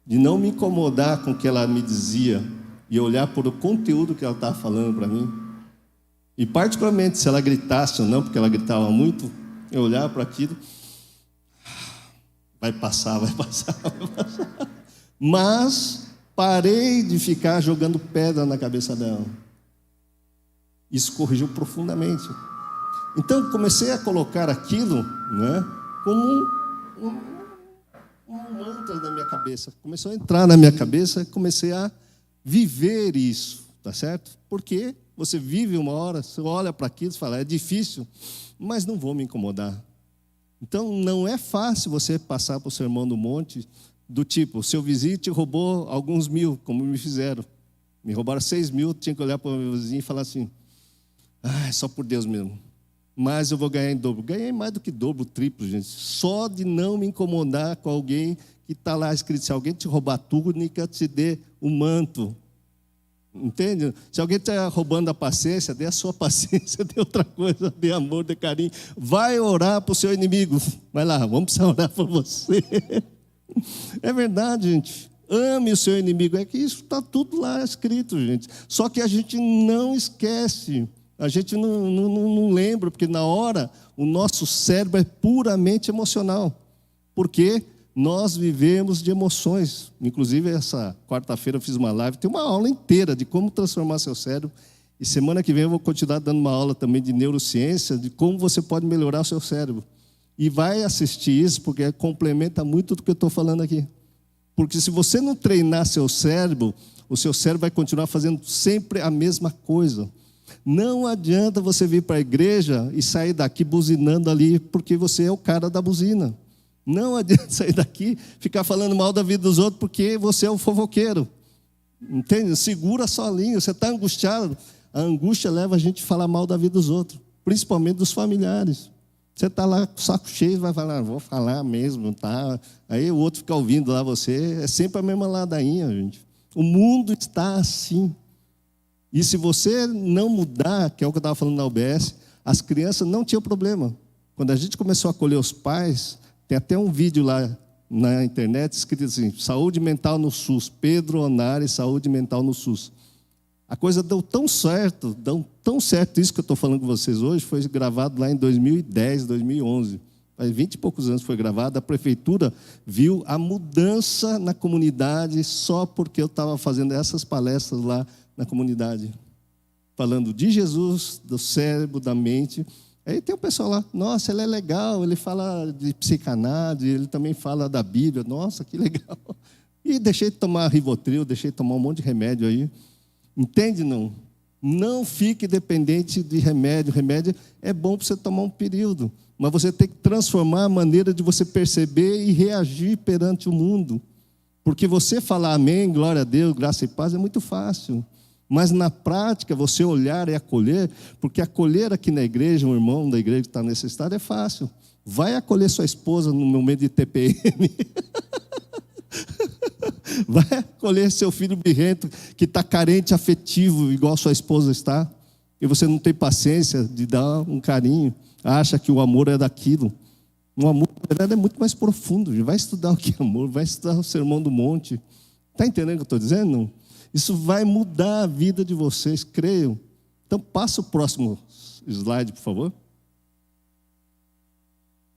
de não me incomodar com o que ela me dizia, e olhar por o conteúdo que ela estava falando para mim, e particularmente se ela gritasse ou não, porque ela gritava muito, eu olhava para aquilo, vai passar. Mas parei de ficar jogando pedra na cabeça dela. Isso corrigiu profundamente. Então comecei a colocar aquilo, né, como um mantra na minha cabeça. Começou a entrar na minha cabeça, comecei a viver isso, tá certo? Porque você vive uma hora, você olha para aquilo e fala, é difícil, mas não vou me incomodar. Então, não é fácil você passar por Sermão do Monte, do tipo, seu vizinho te roubou alguns mil, como me fizeram. Me roubaram 6 mil, tinha que olhar para o meu vizinho e falar assim, é só por Deus mesmo. Mas eu vou ganhar em dobro. Ganhei mais do que dobro, triplo, gente. Só de não me incomodar com alguém que está lá escrito, se alguém te roubar a túnica, te dê o manto. Entende? Se alguém está roubando a paciência, dê a sua paciência, dê outra coisa, dê amor, dê carinho. Vai orar para o seu inimigo. Vai lá, vamos precisar orar por você. É verdade, gente. Ame o seu inimigo. É que isso está tudo lá escrito, gente. Só que a gente não esquece. A gente não lembra, porque na hora o nosso cérebro é puramente emocional. Porque nós vivemos de emoções. Inclusive, essa quarta-feira eu fiz uma live, tem uma aula inteira de como transformar seu cérebro. E semana que vem eu vou continuar dando uma aula também de neurociência, de como você pode melhorar o seu cérebro. E vai assistir isso, porque complementa muito do que eu estou falando aqui. Porque se você não treinar seu cérebro, o seu cérebro vai continuar fazendo sempre a mesma coisa. Não adianta você vir para a igreja e sair daqui buzinando ali, porque você é o cara da buzina. Não adianta sair daqui e ficar falando mal da vida dos outros, porque você é o fofoqueiro. Entende? Segura sua língua, você está angustiado. A angústia leva a gente a falar mal da vida dos outros, principalmente dos familiares. Você está lá com o saco cheio, vai falar, vou falar mesmo, tá? Aí o outro fica ouvindo lá você, é sempre a mesma ladainha, gente. O mundo está assim. E se você não mudar, que é o que eu estava falando na UBS, as crianças não tinham problema. Quando a gente começou a acolher os pais, tem até um vídeo lá na internet escrito assim, saúde mental no SUS, Pedro Onari, saúde mental no SUS. A coisa deu tão certo isso que eu estou falando com vocês hoje, foi gravado lá em 2010, 2011. Faz 20 e poucos anos foi gravado, a prefeitura viu a mudança na comunidade só porque eu estava fazendo essas palestras lá na comunidade. Falando de Jesus, do cérebro, da mente, Aí tem o pessoal lá, nossa, ele é legal, ele fala de psicanálise, ele também fala da Bíblia, nossa, que legal. E deixei de tomar Rivotril, deixei de tomar um monte de remédio aí. Entende, não? Não fique dependente de remédio. Remédio é bom para você tomar um período, mas você tem que transformar a maneira de você perceber e reagir perante o mundo. Porque você falar amém, glória a Deus, graça e paz é muito fácil. Mas na prática, você olhar e acolher, porque acolher aqui na igreja, um irmão da igreja que está nesse estado, é fácil. Vai acolher sua esposa no momento de TPM. Vai acolher seu filho birrento, que está carente afetivo, igual sua esposa está, e você não tem paciência de dar um carinho, acha que o amor é daquilo. O amor, na verdade, é muito mais profundo. Vai estudar o que é amor, vai estudar o Sermão do Monte. Está entendendo o que eu estou dizendo? Não? Isso vai mudar a vida de vocês, creiam. Então, passa o próximo slide, por favor.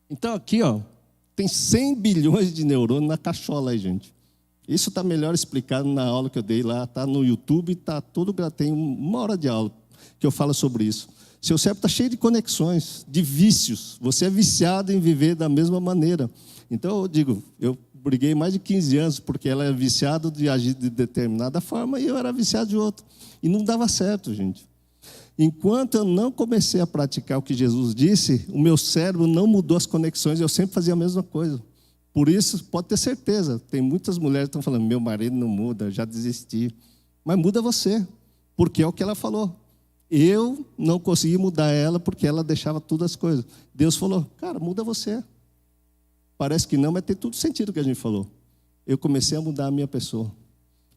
Então, aqui, ó, tem 100 bilhões de neurônios na cachola aí, gente. Isso está melhor explicado na aula que eu dei lá, está no YouTube, está tudo, tem 1 hora de aula que eu falo sobre isso. Seu cérebro está cheio de conexões, de vícios. Você é viciado em viver da mesma maneira. Então, eu digo, eu briguei mais de 15 anos porque ela é viciada de agir de determinada forma e eu era viciado de outra. E não dava certo, gente. Enquanto eu não comecei a praticar o que Jesus disse, o meu cérebro não mudou as conexões, eu sempre fazia a mesma coisa. Por isso, pode ter certeza, tem muitas mulheres que estão falando, meu marido não muda, já desisti. Mas muda você, porque é o que ela falou. Eu não consegui mudar ela porque ela deixava todas as coisas. Deus falou, cara, muda você. Parece que não, mas tem tudo sentido o que a gente falou. Eu comecei a mudar a minha pessoa.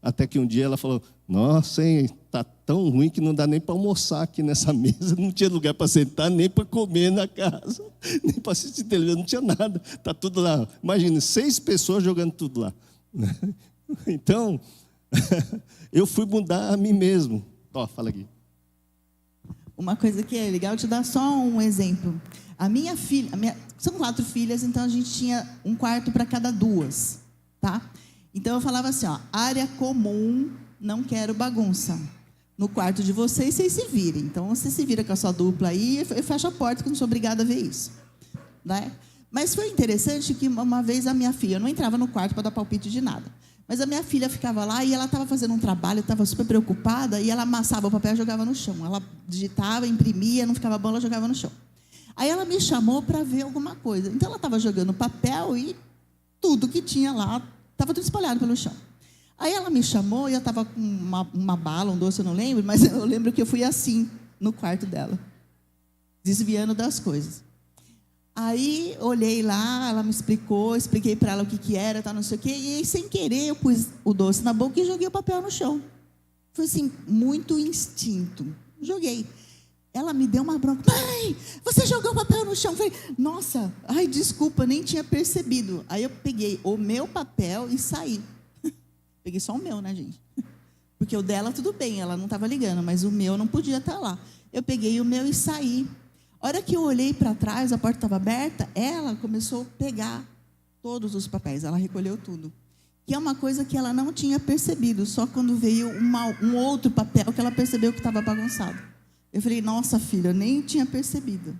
Até que um dia ela falou, nossa, hein, tá tão ruim que não dá nem para almoçar aqui nessa mesa. Não tinha lugar para sentar, nem para comer na casa. Nem para assistir televisão, não tinha nada. Tá tudo lá. Imagina, 6 pessoas jogando tudo lá. Então, eu fui mudar a mim mesmo. Ó, fala aqui. Uma coisa que é legal, te dar só um exemplo. A minha filha, são 4 filhas, então a gente tinha um quarto para cada 2, tá? Então eu falava assim, ó, área comum, não quero bagunça. No quarto de vocês se virem. Então você se vira com a sua dupla aí e fecha a porta, que eu não sou obrigada a ver isso, né? Mas foi interessante que uma vez a minha filha, eu não entrava no quarto para dar palpite de nada, mas a minha filha ficava lá e ela estava fazendo um trabalho, estava super preocupada, e ela amassava o papel e jogava no chão. Ela digitava, imprimia, não ficava bom, ela jogava no chão. Aí ela me chamou para ver alguma coisa. Então ela estava jogando papel e tudo que tinha lá estava tudo espalhado pelo chão. Aí ela me chamou e eu estava com uma bala, um doce, eu não lembro, mas eu lembro que eu fui assim no quarto dela, desviando das coisas. Aí, olhei lá, ela me explicou, expliquei para ela o que era, tá, não sei o quê, e aí, sem querer, eu pus o doce na boca e joguei o papel no chão. Foi assim, muito instinto. Joguei. Ela me deu uma bronca. Mãe, você jogou o papel no chão. Eu falei, nossa, ai, desculpa, nem tinha percebido. Aí eu peguei o meu papel e saí. Peguei só o meu, né, gente? Porque o dela, tudo bem, ela não estava ligando, mas o meu não podia estar lá. Eu peguei o meu e saí. A hora que eu olhei para trás, a porta estava aberta, ela começou a pegar todos os papéis, ela recolheu tudo. Que é uma coisa que ela não tinha percebido, só quando veio um outro papel que ela percebeu que estava bagunçado. Eu falei, nossa filha, eu nem tinha percebido.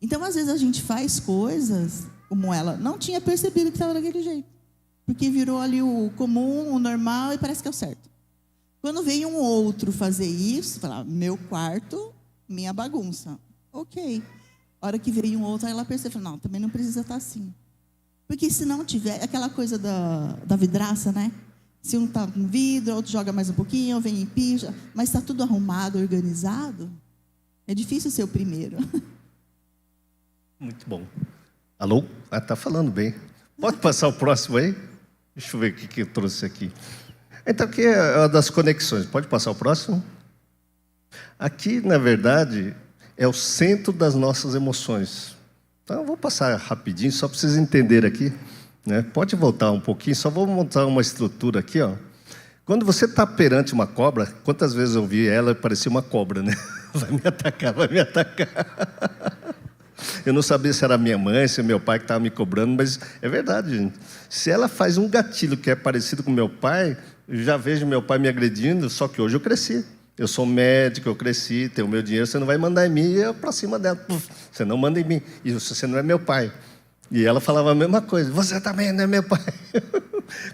Então, às vezes a gente faz coisas como ela não tinha percebido que estava daquele jeito. Porque virou ali o comum, o normal e parece que é o certo. Quando veio um outro fazer isso, falar, meu quarto, minha bagunça. Ok. A hora que veio um outro, aí ela percebeu, não, também não precisa estar assim. Porque se não tiver, aquela coisa da vidraça, né? Se um está com vidro, outro joga mais um pouquinho, vem e pija, mas está tudo arrumado, organizado, é difícil ser o primeiro. Muito bom. Alô? Ah, está falando bem. Pode passar o próximo aí? Deixa eu ver o que eu trouxe aqui. Então, aqui é uma das conexões. Pode passar o próximo? Aqui, na verdade, é o centro das nossas emoções. Então, eu vou passar rapidinho, só para vocês entenderem aqui. Né? Pode voltar um pouquinho, só vou montar uma estrutura aqui. Ó. Quando você está perante uma cobra, quantas vezes eu vi ela, parecia uma cobra, né? Vai me atacar, vai me atacar. Eu não sabia se era minha mãe, se meu pai que estava me cobrando, mas é verdade, gente. Se ela faz um gatilho que é parecido com meu pai, eu já vejo meu pai me agredindo, só que hoje eu cresci. Eu sou médico, eu cresci, tenho o meu dinheiro, você não vai mandar em mim e eu para cima dela. Você não manda em mim. E você não é meu pai. E ela falava a mesma coisa. Você também não é meu pai.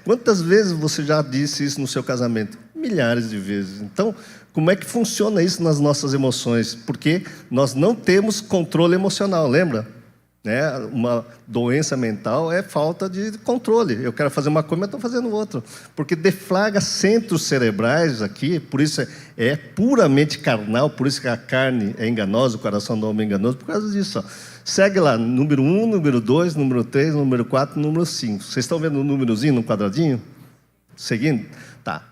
Quantas vezes você já disse isso no seu casamento? Milhares de vezes. Então, como é que funciona isso nas nossas emoções? Porque nós não temos controle emocional, lembra? Né? Uma doença mental é falta de controle. Eu quero fazer uma coisa, mas estou fazendo outra. Porque deflagra centros cerebrais aqui, por isso é puramente carnal, por isso que a carne é enganosa, o coração do homem é enganoso, por causa disso. Ó. Segue lá, número 1, número 2, número 3, número 4, número 5. Vocês estão vendo o númerozinho no quadradinho? Seguindo? Tá.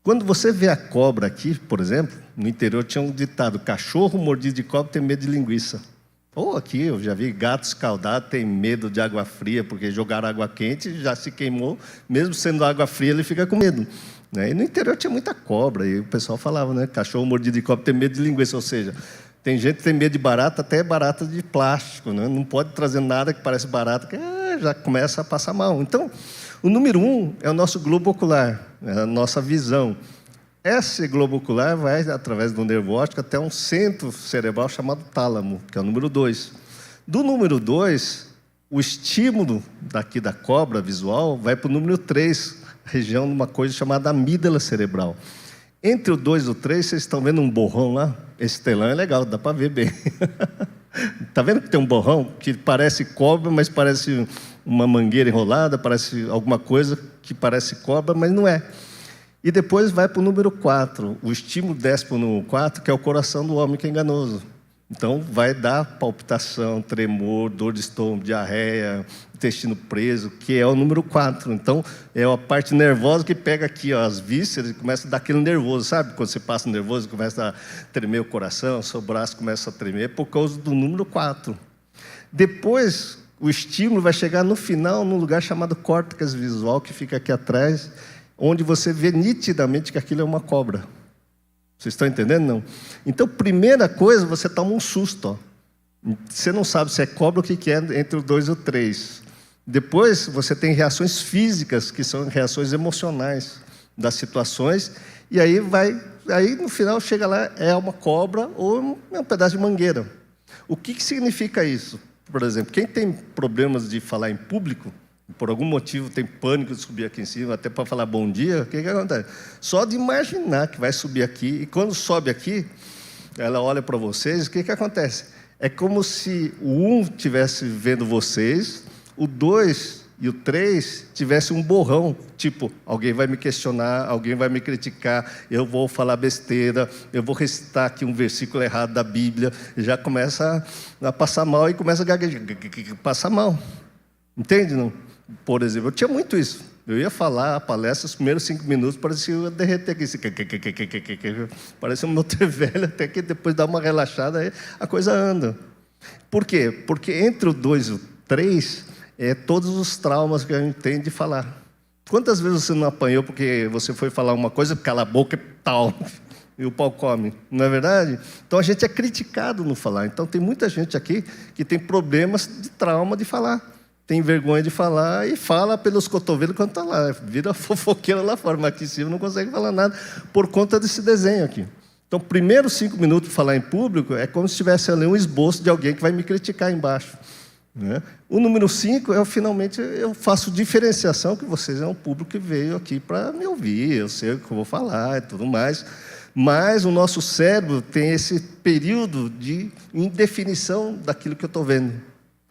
Quando você vê a cobra aqui, por exemplo, no interior tinha um ditado: cachorro mordido de cobra tem medo de linguiça. Ou aqui, eu já vi gato escaldado, tem medo de água fria, porque jogaram água quente, já se queimou, mesmo sendo água fria, ele fica com medo. Né? E no interior tinha muita cobra, e o pessoal falava, né? Cachorro mordido de cobra tem medo de linguiça, ou seja, tem gente que tem medo de barata, até barata de plástico, né? Não pode trazer nada que parece barata, que já começa a passar mal. Então, o número 1 é o nosso globo ocular, é a nossa visão. Esse globo ocular vai, através do nervo óptico, até um centro cerebral chamado tálamo, que é o número 2. Do número 2, o estímulo daqui da cobra visual vai para o número 3, região de uma coisa chamada amígdala cerebral. Entre o 2 e o 3, vocês estão vendo um borrão lá? Esse telão é legal, dá para ver bem. Está vendo que tem um borrão que parece cobra, mas parece uma mangueira enrolada, parece alguma coisa que parece cobra, mas não é. E depois vai para o número 4. O estímulo desce para o número 4, que é o coração do homem que é enganoso. Então, vai dar palpitação, tremor, dor de estômago, diarreia, intestino preso, que é o número 4. Então, é a parte nervosa que pega aqui, ó, as vísceras, e começa a dar aquele nervoso, sabe? Quando você passa nervoso, começa a tremer o coração, seu braço começa a tremer, por causa do número 4. Depois, o estímulo vai chegar no final, num lugar chamado córtex visual, que fica aqui atrás, onde você vê nitidamente que aquilo é uma cobra. Vocês estão entendendo? Não? Então, primeira coisa, você toma um susto. Ó. Você não sabe se é cobra ou o que é entre o 2 e o 3. Depois, você tem reações físicas, que são reações emocionais das situações, e aí no final chega lá, é uma cobra ou é um pedaço de mangueira. O que significa isso? Por exemplo, quem tem problemas de falar em público, por algum motivo tem pânico de subir aqui em cima, até para falar bom dia, o que acontece? Só de imaginar que vai subir aqui, e quando sobe aqui, ela olha para vocês, o que acontece? É como se o 1 estivesse vendo vocês, o 2 e o 3 tivesse um borrão, tipo, alguém vai me questionar, alguém vai me criticar, eu vou falar besteira, eu vou recitar aqui um versículo errado da Bíblia, e já começa a passar mal e começa a gaguejar, passa mal. Entende, não? Por exemplo, eu tinha muito isso. Eu ia falar a palestra, os primeiros 5 minutos, parecia eu derreter aqui. Parecia um motor velho, até que depois dá uma relaxada, aí a coisa anda. Por quê? Porque entre o 2 e o 3, todos os traumas que a gente tem de falar. Quantas vezes você não apanhou porque você foi falar uma coisa, cala a boca e tal, e o pau come, não é verdade? Então a gente é criticado no falar. Então tem muita gente aqui que tem problemas de trauma de falar. Tem vergonha de falar e fala pelos cotovelos quando está lá. Vira fofoqueira lá fora, mas aqui em cima não consegue falar nada por conta desse desenho aqui. Então, primeiros 5 minutos de falar em público é como se estivesse ali um esboço de alguém que vai me criticar embaixo. Né? O número 5 finalmente, eu faço diferenciação, que vocês é um público que veio aqui para me ouvir, eu sei o que eu vou falar e tudo mais. Mas o nosso cérebro tem esse período de indefinição daquilo que eu estou vendo.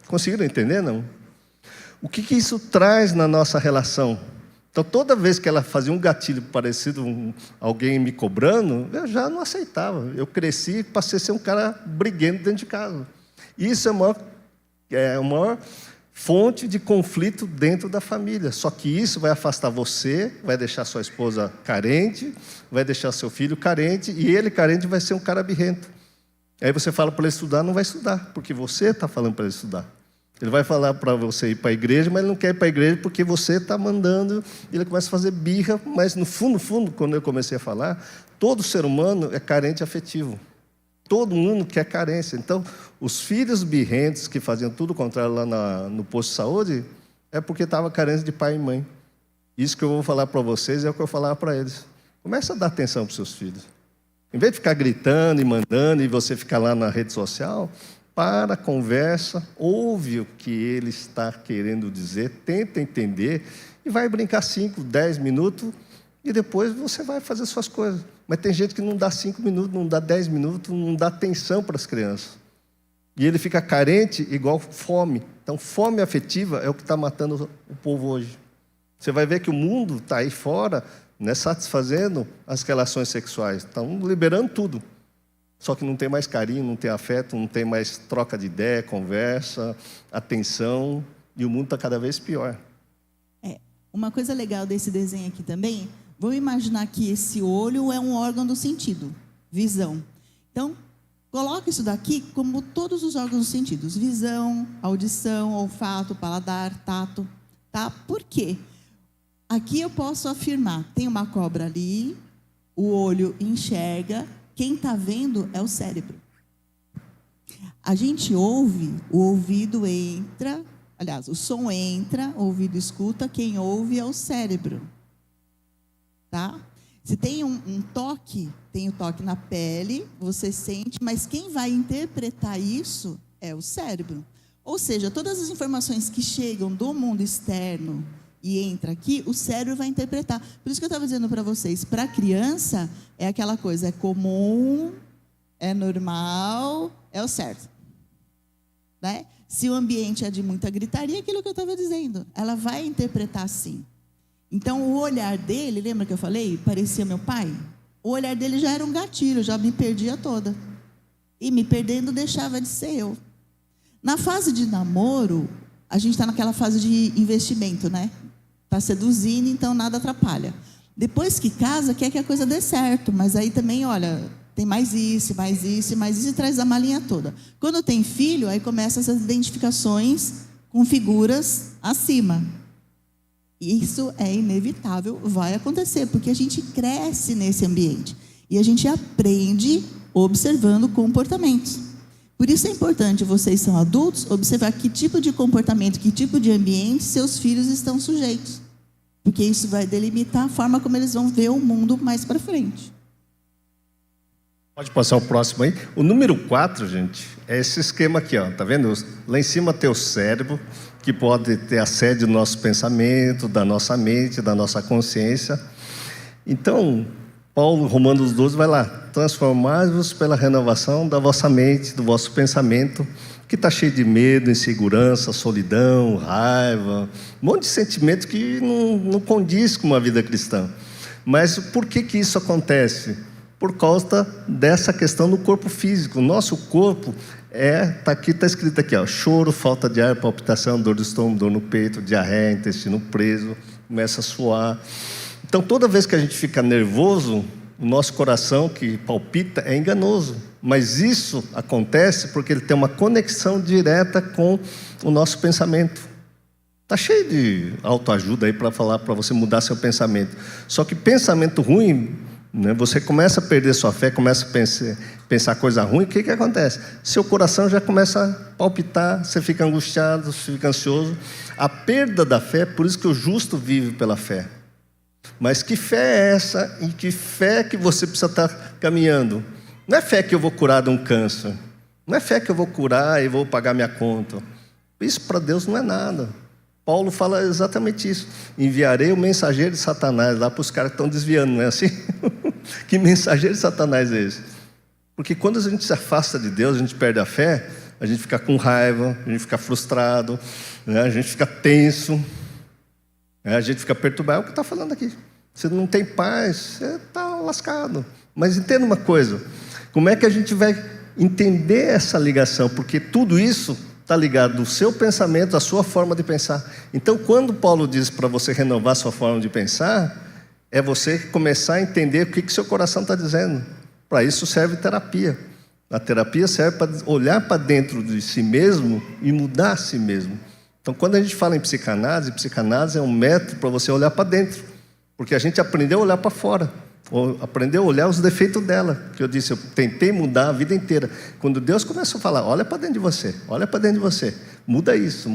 Conseguiram entender, não? O que isso traz na nossa relação? Então, toda vez que ela fazia um gatilho parecido a alguém me cobrando, eu já não aceitava. Eu cresci e passei a ser um cara briguento dentro de casa. Isso é a maior fonte de conflito dentro da família. Só que isso vai afastar você, vai deixar sua esposa carente, vai deixar seu filho carente, e ele carente vai ser um cara birrento. Aí você fala para ele estudar, não vai estudar, porque você está falando para ele estudar. Ele vai falar para você ir para a igreja, mas ele não quer ir para a igreja porque você está mandando. Ele começa a fazer birra, mas no fundo, quando eu comecei a falar, todo ser humano é carente afetivo. Todo mundo quer carência. Então, os filhos birrentos que faziam tudo o contrário lá no posto de saúde, é porque estavam carentes de pai e mãe. Isso que eu vou falar para vocês é o que eu falava para eles. Começa a dar atenção para os seus filhos. Em vez de ficar gritando e mandando e você ficar lá na rede social, para, conversa, ouve o que ele está querendo dizer, tenta entender e vai brincar 5, 10 minutos e depois você vai fazer suas coisas. Mas tem gente que não dá 5 minutos, não dá 10 minutos, não dá atenção para as crianças. E ele fica carente igual fome. Então, fome afetiva é o que está matando o povo hoje. Você vai ver que o mundo está aí fora, né, satisfazendo as relações sexuais. Estão liberando tudo. Só que não tem mais carinho, não tem afeto, não tem mais troca de ideia, conversa, atenção. E o mundo está cada vez pior. Uma coisa legal desse desenho aqui também, vamos imaginar que esse olho é um órgão do sentido, visão. Então, coloque isso daqui como todos os órgãos dos sentidos. Visão, audição, olfato, paladar, tato. Tá? Por quê? Aqui eu posso afirmar, tem uma cobra ali, o olho enxerga, quem está vendo é o cérebro. A gente ouve, o ouvido entra, aliás, o som entra, o ouvido escuta, quem ouve é o cérebro. Tá? Se tem um toque, tem o toque na pele, você sente, mas quem vai interpretar isso é o cérebro. Ou seja, todas as informações que chegam do mundo externo e entra aqui, o cérebro vai interpretar. Por isso que eu estava dizendo para vocês, para a criança, é aquela coisa, é comum, é normal, é o certo. Né? Se o ambiente é de muita gritaria, é aquilo que eu estava dizendo, ela vai interpretar assim. Então, o olhar dele, lembra que eu falei? Parecia meu pai? O olhar dele já era um gatilho, já me perdia toda. E me perdendo, deixava de ser eu. Na fase de namoro, a gente está naquela fase de investimento, né? Está seduzindo, então nada atrapalha. Depois que casa, quer que a coisa dê certo, mas aí também, olha, tem mais isso, mais isso, mais isso, e traz a malinha toda. Quando tem filho, aí começam essas identificações com figuras acima. Isso é inevitável, vai acontecer, porque a gente cresce nesse ambiente. E a gente aprende observando comportamentos. Por isso é importante, vocês são adultos, observar que tipo de comportamento, que tipo de ambiente seus filhos estão sujeitos. Porque isso vai delimitar a forma como eles vão ver o mundo mais para frente. Pode passar o próximo aí. O número 4, gente, é esse esquema aqui, ó. Tá vendo? Lá em cima tem o cérebro, que pode ter a sede do nosso pensamento, da nossa mente, da nossa consciência. Então, Paulo, Romanos 12, vai lá. Transformai-vos pela renovação da vossa mente, do vosso pensamento, que está cheio de medo, insegurança, solidão, raiva, um monte de sentimento que não condiz com uma vida cristã. Mas por que isso acontece? Por causa dessa questão do corpo físico. O nosso corpo está escrito aqui, ó, choro, falta de ar, palpitação, dor do estômago, dor no peito, diarreia, intestino preso, começa a suar. Então, toda vez que a gente fica nervoso, o nosso coração que palpita é enganoso. Mas isso acontece porque ele tem uma conexão direta com o nosso pensamento. Está cheio de autoajuda aí para falar para você mudar seu pensamento. Só que pensamento ruim, né, você começa a perder sua fé, começa a pensar coisa ruim, o que acontece? Seu coração já começa a palpitar, você fica angustiado, você fica ansioso. A perda da fé, por isso que o justo vive pela fé. Mas que fé é essa? E que fé que você precisa estar caminhando? Não é fé que eu vou curar de um câncer. Não é fé que eu vou curar e vou pagar minha conta. Isso para Deus não é nada. Paulo fala exatamente isso. Enviarei o mensageiro de Satanás lá para os caras que estão desviando, não é assim? Que mensageiro de Satanás é esse? Porque quando a gente se afasta de Deus, a gente perde a fé, a gente fica com raiva, a gente fica frustrado, né? A gente fica tenso, a gente fica perturbado. É o que está falando aqui. Você não tem paz, você está lascado. Mas entenda uma coisa, como é que a gente vai entender essa ligação? Porque tudo isso está ligado ao seu pensamento, à sua forma de pensar. Então, quando Paulo diz para você renovar sua forma de pensar, é você começar a entender o que seu coração está dizendo. Para isso serve terapia. A terapia serve para olhar para dentro de si mesmo e mudar a si mesmo. Então, quando a gente fala em psicanálise é um método para você olhar para dentro. Porque a gente aprendeu a olhar para fora. Aprendeu a olhar os defeitos dela. Que eu disse, eu tentei mudar a vida inteira. Quando Deus começou a falar, olha para dentro de você, olha para dentro de você, muda isso,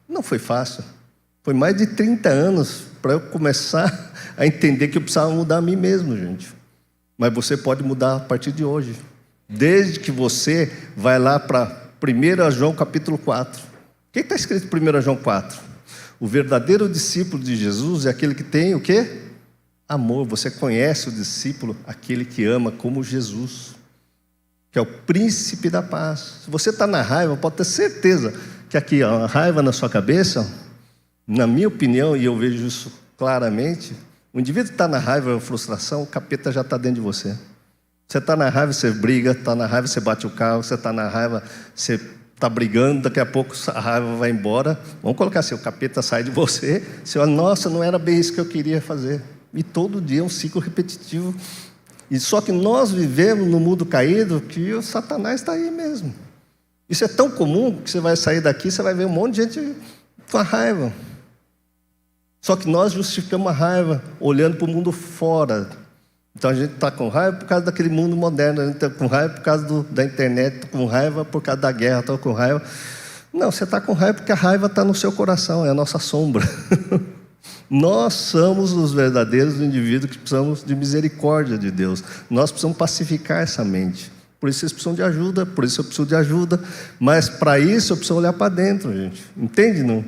não foi fácil. Foi mais de 30 anos para eu começar a entender que eu precisava mudar a mim mesmo, gente. Mas você pode mudar a partir de hoje. Desde que você vai lá para 1 João capítulo 4. O que está escrito em 1 João 4? O verdadeiro discípulo de Jesus é aquele que tem o quê? Amor. Você conhece o discípulo, aquele que ama como Jesus, que é o príncipe da paz. Se você está na raiva, pode ter certeza que aqui, ó, a raiva na sua cabeça, na minha opinião, e eu vejo isso claramente, o indivíduo que está na raiva ou frustração, o capeta já está dentro de você. Você está na raiva, você briga, está na raiva, você bate o carro, você está na raiva, você está brigando, daqui a pouco a raiva vai embora. Vamos colocar assim, o capeta sai de você, você fala, nossa, não era bem isso que eu queria fazer. E todo dia é um ciclo repetitivo. E só que nós vivemos no mundo caído que o Satanás está aí mesmo. Isso é tão comum que você vai sair daqui, você vai ver um monte de gente com a raiva. Só que nós justificamos a raiva olhando para o mundo fora. Então a gente está com raiva por causa daquele mundo moderno, a gente está com raiva por causa da internet, está com raiva por causa da guerra, está com raiva. Não, você está com raiva porque a raiva está no seu coração, é a nossa sombra. Nós somos os verdadeiros indivíduos que precisamos de misericórdia de Deus. Nós precisamos pacificar essa mente. Por isso vocês precisam de ajuda, por isso eu preciso de ajuda. Mas para isso eu preciso olhar para dentro, gente. Entende, não?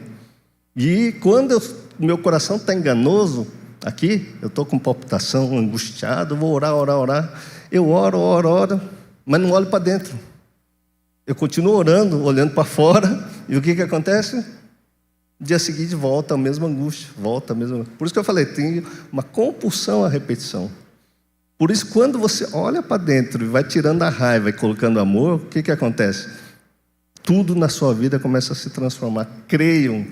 E quando meu coração está enganoso, aqui, eu estou com palpitação, angustiado, vou orar. Eu oro, mas não olho para dentro. Eu continuo orando, olhando para fora, e o que acontece? No dia seguinte volta a mesma angústia, volta a mesma... Por isso que eu falei, tem uma compulsão à repetição. Por isso, quando você olha para dentro e vai tirando a raiva e colocando amor, o que acontece? Tudo na sua vida começa a se transformar. Creiam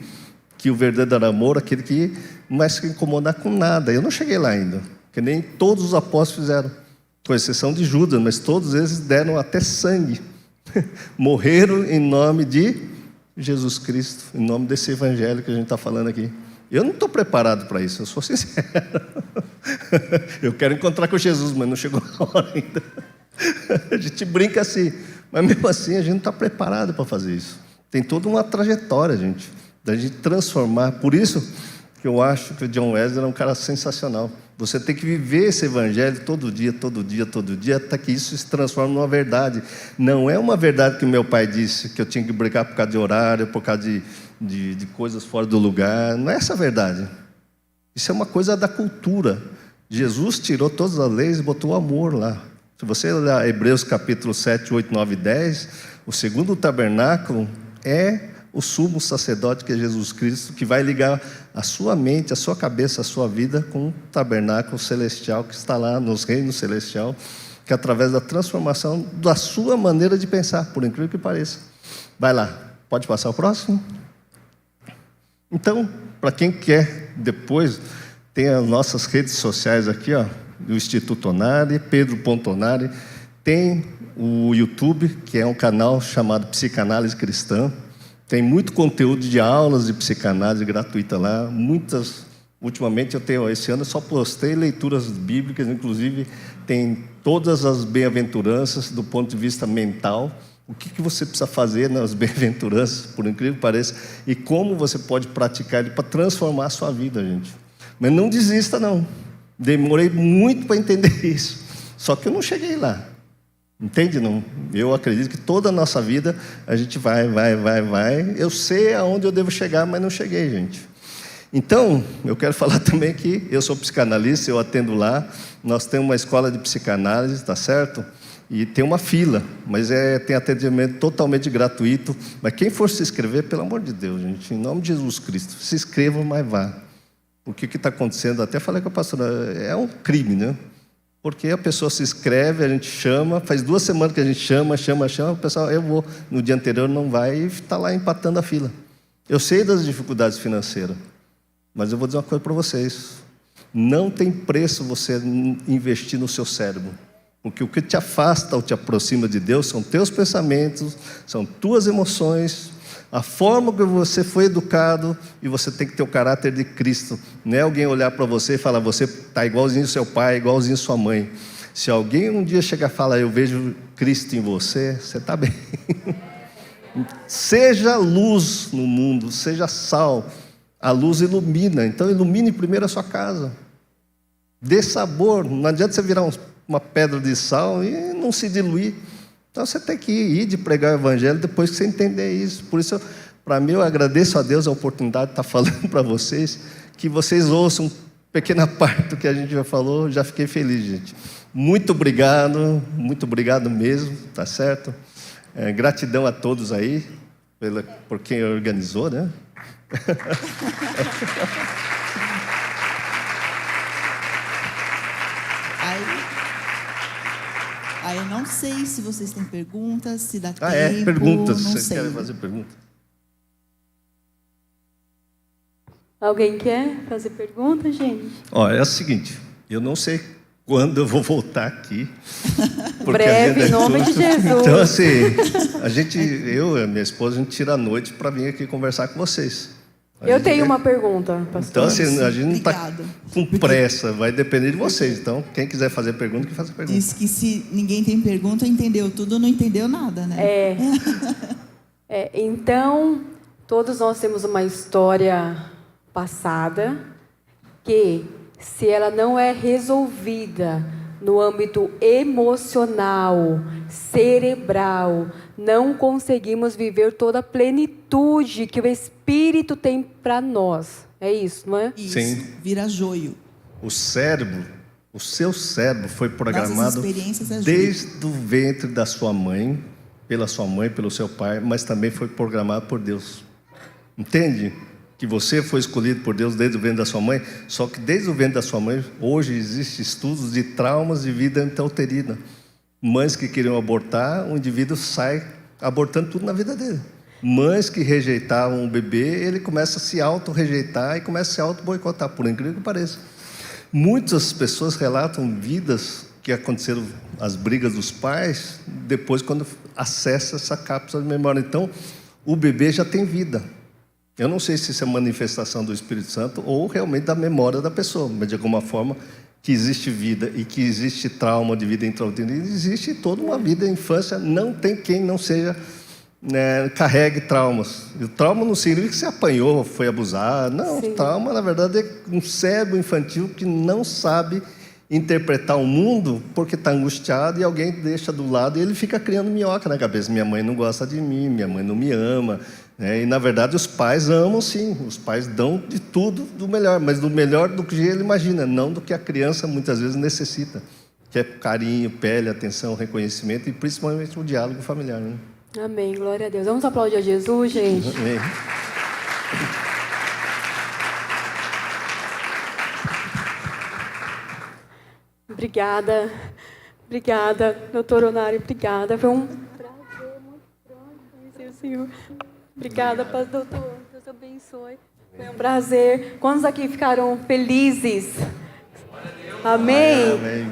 que o verdadeiro amor é aquele que não vai se incomodar com nada. Eu não cheguei lá ainda, que nem todos os apóstolos fizeram, com exceção de Judas, mas todos eles deram até sangue. Morreram em nome de Jesus Cristo, em nome desse evangelho que a gente está falando aqui. Eu não estou preparado para isso, eu sou sincero. Eu quero encontrar com Jesus, mas não chegou a hora ainda. A gente brinca assim, mas mesmo assim a gente não está preparado para fazer isso. Tem toda uma trajetória, gente, da gente transformar. Por isso que eu acho que o John Wesley é um cara sensacional. Você tem que viver esse evangelho todo dia, até que isso se transforme numa verdade. Não é uma verdade que meu pai disse, que eu tinha que brigar por causa de horário, por causa de coisas fora do lugar. Não é essa a verdade. Isso é uma coisa da cultura. Jesus tirou todas as leis e botou o amor lá. Se você olhar Hebreus capítulo 7, 8, 9 e 10, o segundo tabernáculo é o sumo sacerdote, que é Jesus Cristo, que vai ligar a sua mente, a sua cabeça, a sua vida com o tabernáculo celestial que está lá nos reinos celestial, que é através da transformação da sua maneira de pensar, por incrível que pareça. Vai lá, pode passar o próximo? Então, para quem quer depois, tem as nossas redes sociais aqui, ó, do Instituto Onari, Pedro.Onari, tem o YouTube, que é um canal chamado Psicanálise Cristã. Tem muito conteúdo de aulas de psicanálise gratuita lá. Ultimamente esse ano eu só postei leituras bíblicas, inclusive tem todas as bem-aventuranças do ponto de vista mental. O que você precisa fazer nas bem-aventuranças, por incrível que pareça, e como você pode praticar ele para transformar a sua vida, gente. Mas não desista, não. Demorei muito para entender isso. Só que eu não cheguei lá. Entende? Não? Eu acredito que toda a nossa vida a gente vai. Eu sei aonde eu devo chegar, mas não cheguei, gente. Então, eu quero falar também que eu sou psicanalista, eu atendo lá. Nós temos uma escola de psicanálise, tá certo? E tem uma fila, mas tem atendimento totalmente gratuito. Mas quem for se inscrever, pelo amor de Deus, gente, em nome de Jesus Cristo, se inscreva, mas vá. O que está acontecendo? Até falei com a pastora, é um crime, né? Porque a pessoa se inscreve, a gente chama, faz 2 semanas que a gente chama, o pessoal, eu vou, no dia anterior não vai e está lá empatando a fila. Eu sei das dificuldades financeiras, mas eu vou dizer uma coisa para vocês, não tem preço você investir no seu cérebro, porque o que te afasta ou te aproxima de Deus são teus pensamentos, são tuas emoções, a forma que você foi educado, e você tem que ter o caráter de Cristo. Não é alguém olhar para você e falar, você está igualzinho seu pai, igualzinho sua mãe. Se alguém um dia chegar e falar, eu vejo Cristo em você, você está bem. Seja luz no mundo, seja sal. A luz ilumina, então ilumine primeiro a sua casa. Dê sabor, não adianta você virar uma pedra de sal e não se diluir. Então você tem que ir de pregar o evangelho depois que você entender isso. Por isso, para mim, eu agradeço a Deus a oportunidade de estar falando para vocês, que vocês ouçam pequena parte do que a gente já falou. Já fiquei feliz, gente. Muito obrigado mesmo, tá certo? Gratidão a todos aí, por quem organizou, né? Aí eu não sei se vocês têm perguntas, se dá tempo. Perguntas. Não Vocês sei. querem fazer perguntas? Alguém quer fazer pergunta, gente? É o seguinte, eu não sei quando eu vou voltar aqui. Breve, em nome de Jesus. Então, assim, eu e minha esposa, a gente tira a noite para vir aqui conversar com vocês. Eu tenho uma pergunta, pastor. Então, assim, a gente não está Obrigada. com pressa, vai depender de vocês. Então, quem quiser fazer pergunta, que faça pergunta. Diz que se ninguém tem pergunta, entendeu tudo ou não entendeu nada, né? Então, todos nós temos uma história passada que, se ela não é resolvida no âmbito emocional, cerebral, não conseguimos viver toda a plenitude que o Espírito tem para nós. É isso, não é? Isso, Sim. vira joio. O seu cérebro foi programado Nossas experiências é joio. desde o ventre da sua mãe, pelo seu pai, mas também foi programado por Deus. Entende? Que você foi escolhido por Deus desde o ventre da sua mãe, só que desde o ventre da sua mãe, hoje existem estudos de traumas de vida intrauterina. Mães que queriam abortar, o indivíduo sai abortando tudo na vida dele. Mães que rejeitavam o bebê, ele começa a se auto-rejeitar e começa a se auto-boicotar, por incrível que pareça. Muitas pessoas relatam vidas que aconteceram, as brigas dos pais, depois quando acessa essa cápsula de memória. Então, o bebê já tem vida. Eu não sei se isso é manifestação do Espírito Santo ou realmente da memória da pessoa, mas de alguma forma que existe vida e que existe trauma de vida intrauterina, existe toda uma vida, infância, não tem quem não seja, carregue traumas. E o trauma não significa que você apanhou, foi abusado, não. Sim. O trauma, na verdade, é um cérebro infantil que não sabe interpretar o mundo porque está angustiado e alguém deixa do lado e ele fica criando minhoca na cabeça. Minha mãe não gosta de mim, minha mãe não me ama. E, na verdade, os pais amam, sim. Os pais dão de tudo do melhor, mas do melhor do que ele imagina, não do que a criança muitas vezes necessita, que é carinho, pele, atenção, reconhecimento e principalmente o diálogo familiar. Né? Amém, glória a Deus. Vamos aplaudir a Jesus, gente? Amém. Obrigada, doutor Onário, obrigada. Foi um prazer muito grande conhecer o senhor. Obrigada, pastor, doutor. Deus abençoe. Foi um prazer. Quantos aqui ficaram felizes? Amém? Amém.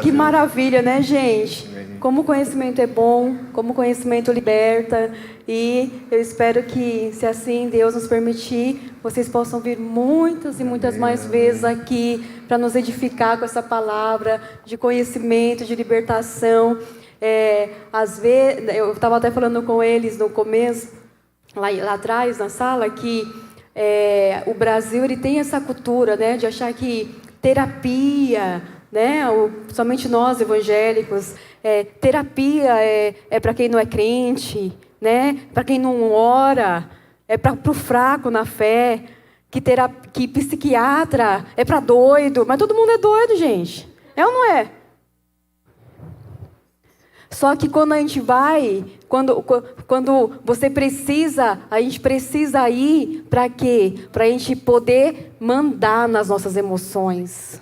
Que maravilha, né, gente? Como o conhecimento é bom, como o conhecimento liberta. E eu espero que, se assim Deus nos permitir, vocês possam vir muitas e muitas mais vezes aqui para nos edificar com essa palavra de conhecimento, de libertação. Às vezes, eu estava até falando com eles no começo, lá atrás na sala, que o Brasil ele tem essa cultura, né, de achar que terapia, né, somente nós evangélicos, terapia é para quem não é crente, né, para quem não ora, é para o fraco na fé, que psiquiatra é para doido, mas todo mundo é doido, gente. É ou não é? Só que quando a gente vai, quando você precisa, a gente precisa ir para quê? Para a gente poder mandar nas nossas emoções.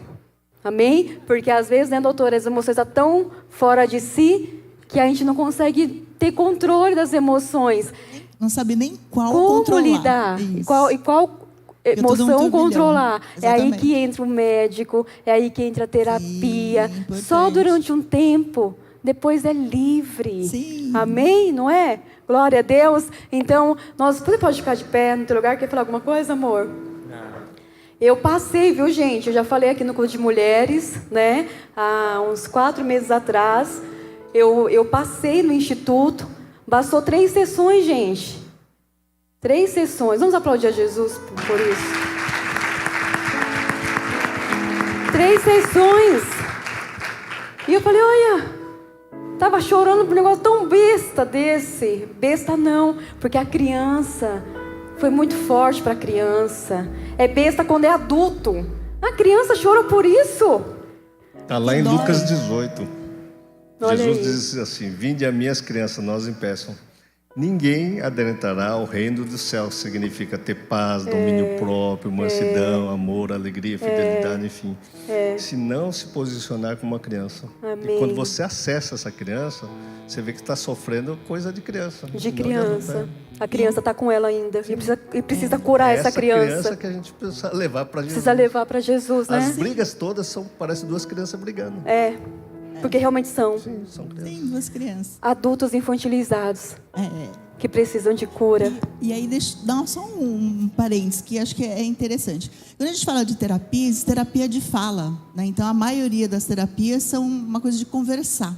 Amém? Porque às vezes, né, doutora, as emoções estão tão fora de si que a gente não consegue ter controle das emoções. Não sabe nem qual Como controlar. lidar? E qual emoção controlar? É aí que entra o médico, é aí que entra a terapia. Sim, só durante um tempo. Depois é livre. Sim. Amém? Não é? Glória a Deus. Então, você pode ficar de pé no teu lugar? Quer falar alguma coisa, amor? Não. Eu passei, viu, gente? Eu já falei aqui no Clube de Mulheres, né? Há uns 4 meses atrás. Eu passei no Instituto. Bastou 3 sessões, gente. 3 sessões. Vamos aplaudir a Jesus por isso. 3 sessões. E eu falei, olha, tava chorando por um negócio tão besta desse. Besta não, porque a criança foi muito forte para a criança. É besta quando é adulto. A criança chora por isso. Está lá em Lucas 18. Olha Jesus aí. diz assim: vinde a mim as crianças, não os impeçam. Ninguém adentrará ao reino do céu. Significa ter paz, domínio próprio, mansidão, amor, alegria, fidelidade, enfim. Se não se posicionar como uma criança. Amém. E quando você acessa essa criança, você vê que está sofrendo coisa de criança. De Não criança. adianta. A criança está com ela ainda. E precisa curar essa criança. Que a gente precisa levar para Jesus. Precisa levar para Jesus, né? As brigas todas parecem duas crianças brigando. Porque realmente são. Sim, são crianças. Tem duas crianças. Adultos infantilizados que precisam de cura. E aí, deixa eu dar só um parênteses, que acho que é interessante. Quando a gente fala de terapias, terapia de fala, né? Então, a maioria das terapias são uma coisa de conversar.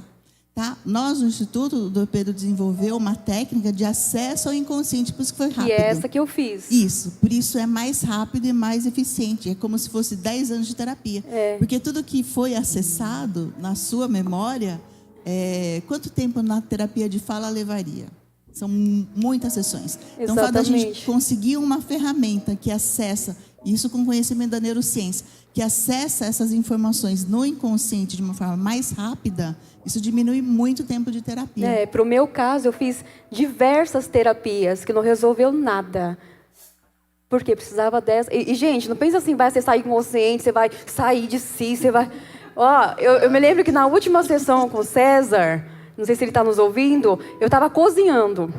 Tá? Nós, no Instituto, o Dr. Pedro desenvolveu uma técnica de acesso ao inconsciente, por isso que foi rápido. E é essa que eu fiz. Isso, por isso é mais rápido e mais eficiente. É como se fosse 10 anos de terapia. Porque tudo que foi acessado na sua memória, quanto tempo na terapia de fala levaria? São muitas sessões. Então, o fato da gente conseguir uma ferramenta que acessa, isso com conhecimento da neurociência, que acessa essas informações no inconsciente de uma forma mais rápida, isso diminui muito o tempo de terapia. Para o meu caso, eu fiz diversas terapias que não resolveu nada. Porque precisava dessa. E, gente, não pensa assim, vai você sair inconsciente, você vai sair de si, você vai. Eu me lembro que na última sessão com o César, não sei se ele está nos ouvindo, eu estava cozinhando.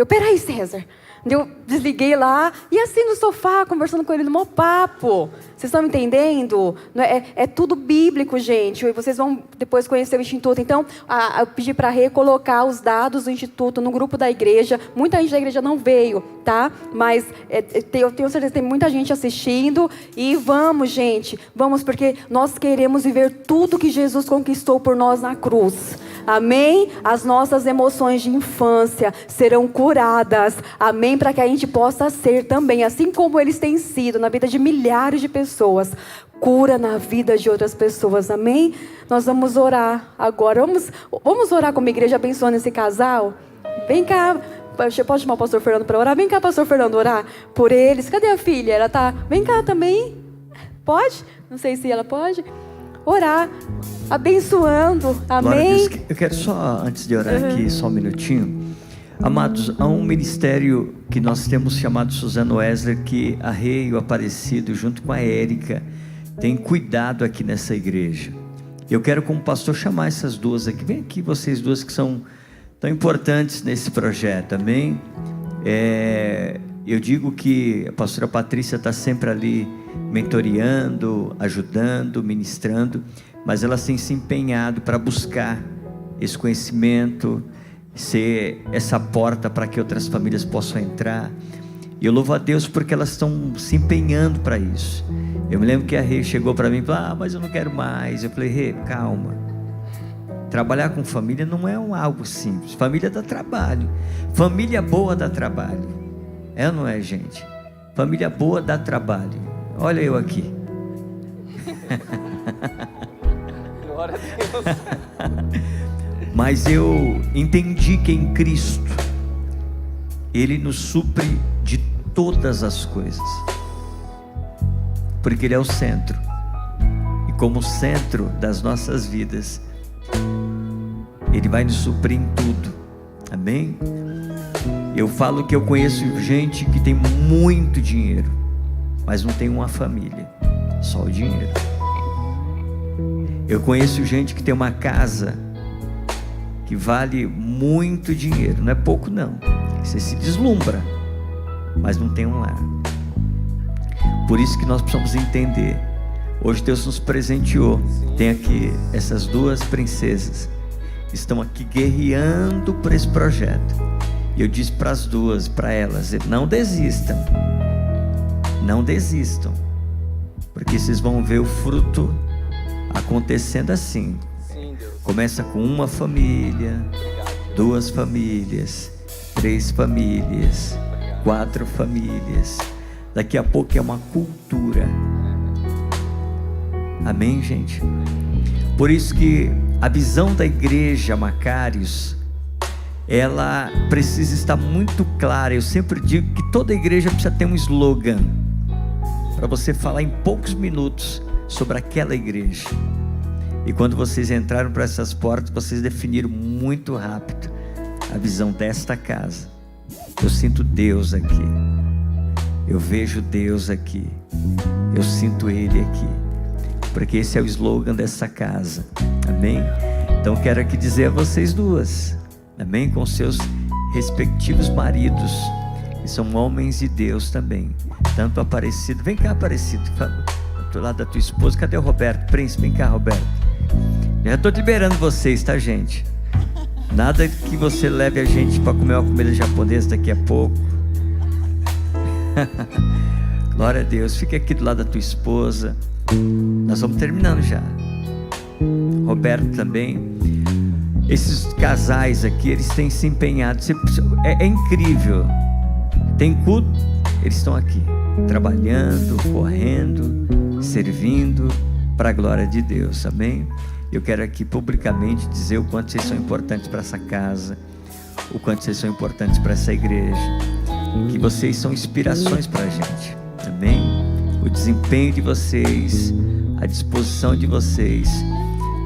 Peraí, César. Eu desliguei lá e assim no sofá, conversando com ele no maior papo. Vocês estão me entendendo? É tudo bíblico, gente. E vocês vão depois conhecer o Instituto. Então, eu pedi para recolocar os dados do Instituto no grupo da igreja. Muita gente da igreja não veio, tá? Mas eu tenho certeza que tem muita gente assistindo. E vamos, gente. Vamos, porque nós queremos viver tudo que Jesus conquistou por nós na cruz. Amém? As nossas emoções de infância serão curadas. Amém? Para que a gente possa ser também, assim como eles têm sido na vida de milhares de pessoas, cura na vida de outras pessoas. Amém? Nós vamos orar agora. Vamos orar como igreja abençoando esse casal? Vem cá. Pode chamar o pastor Fernando para orar? Vem cá, pastor Fernando, orar por eles. Cadê a filha? Ela tá... Vem cá também. Pode? Não sei se ela pode. Orar. Abençoando. Amém? Eu quero só, antes de orar aqui, só um minutinho. Amados, há um ministério que nós temos chamado Suzano Wesley, que a Rei e o Aparecido, junto com a Érica, tem cuidado aqui nessa igreja. Eu quero, como pastor, chamar essas duas aqui. Vem aqui, vocês duas que são tão importantes nesse projeto, amém? Eu digo que a pastora Patrícia está sempre ali mentoreando, ajudando, ministrando, mas ela tem se empenhado para buscar esse conhecimento, ser essa porta para que outras famílias possam entrar. E eu louvo a Deus porque elas estão se empenhando para isso. Eu me lembro que a Rê chegou para mim e falou: mas eu não quero mais. Eu falei: Rê, calma. Trabalhar com família não é algo simples. Família dá trabalho. Família boa dá trabalho. É ou não é, gente? Família boa dá trabalho. Olha eu aqui. Glória a Deus. Mas eu entendi que em Cristo Ele nos supre de todas as coisas, porque Ele é o centro. E como centro das nossas vidas, Ele vai nos suprir em tudo. Amém? Eu falo que eu conheço gente que tem muito dinheiro, mas não tem uma família, só o dinheiro. Eu conheço gente que tem uma casa que vale muito dinheiro, não é pouco não. Você se deslumbra, mas não tem um lar. Por isso que nós precisamos entender. Hoje Deus nos presenteou. Tem aqui essas duas princesas, estão aqui guerreando por esse projeto. E eu disse para as duas, para elas: não desistam, não desistam, porque vocês vão ver o fruto acontecendo assim. Começa com uma família, 2 famílias, 3 famílias, 4 famílias. Daqui a pouco é uma cultura. Amém, gente? Por isso que a visão da igreja Macários, ela precisa estar muito clara. Eu sempre digo que toda igreja precisa ter um slogan, para você falar em poucos minutos sobre aquela igreja. E quando vocês entraram para essas portas, vocês definiram muito rápido a visão desta casa. Eu sinto Deus aqui, eu vejo Deus aqui, eu sinto Ele aqui, porque esse é o slogan dessa casa, amém? Então quero aqui dizer a vocês duas, amém? Com seus respectivos maridos, que são homens de Deus também, tanto Aparecido, vem cá Aparecido, do lado da tua esposa, cadê o Roberto? Príncipe, vem cá Roberto, eu já estou liberando vocês, tá gente? Nada que você leve a gente para comer uma comida japonesa daqui a pouco. Glória a Deus. Fica aqui do lado da tua esposa. Nós vamos terminando já. Roberto também. Esses casais aqui, eles têm se empenhado. É incrível. Tem culto, eles estão aqui, trabalhando, correndo, servindo para a glória de Deus. Amém? Eu quero aqui publicamente dizer o quanto vocês são importantes para essa casa, o quanto vocês são importantes para essa igreja, que vocês são inspirações para a gente, amém? O desempenho de vocês, a disposição de vocês.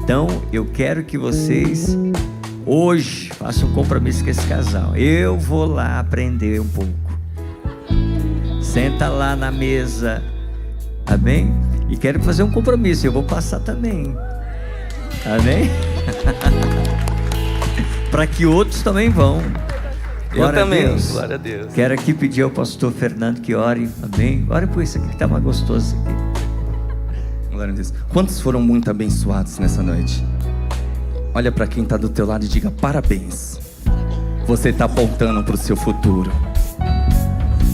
Então eu quero que vocês hoje façam um compromisso com esse casal. Eu vou lá aprender um pouco. Senta lá na mesa, amém? E quero fazer um compromisso, eu vou passar também. Amém? Para que outros também vão. Glória a Deus. Glória a Deus. Quero aqui pedir ao pastor Fernando que ore. Amém? Ore por isso aqui que está mais gostoso aqui. Glória a Deus. Quantos foram muito abençoados nessa noite? Olha para quem está do teu lado e diga parabéns. Você está apontando para o seu futuro.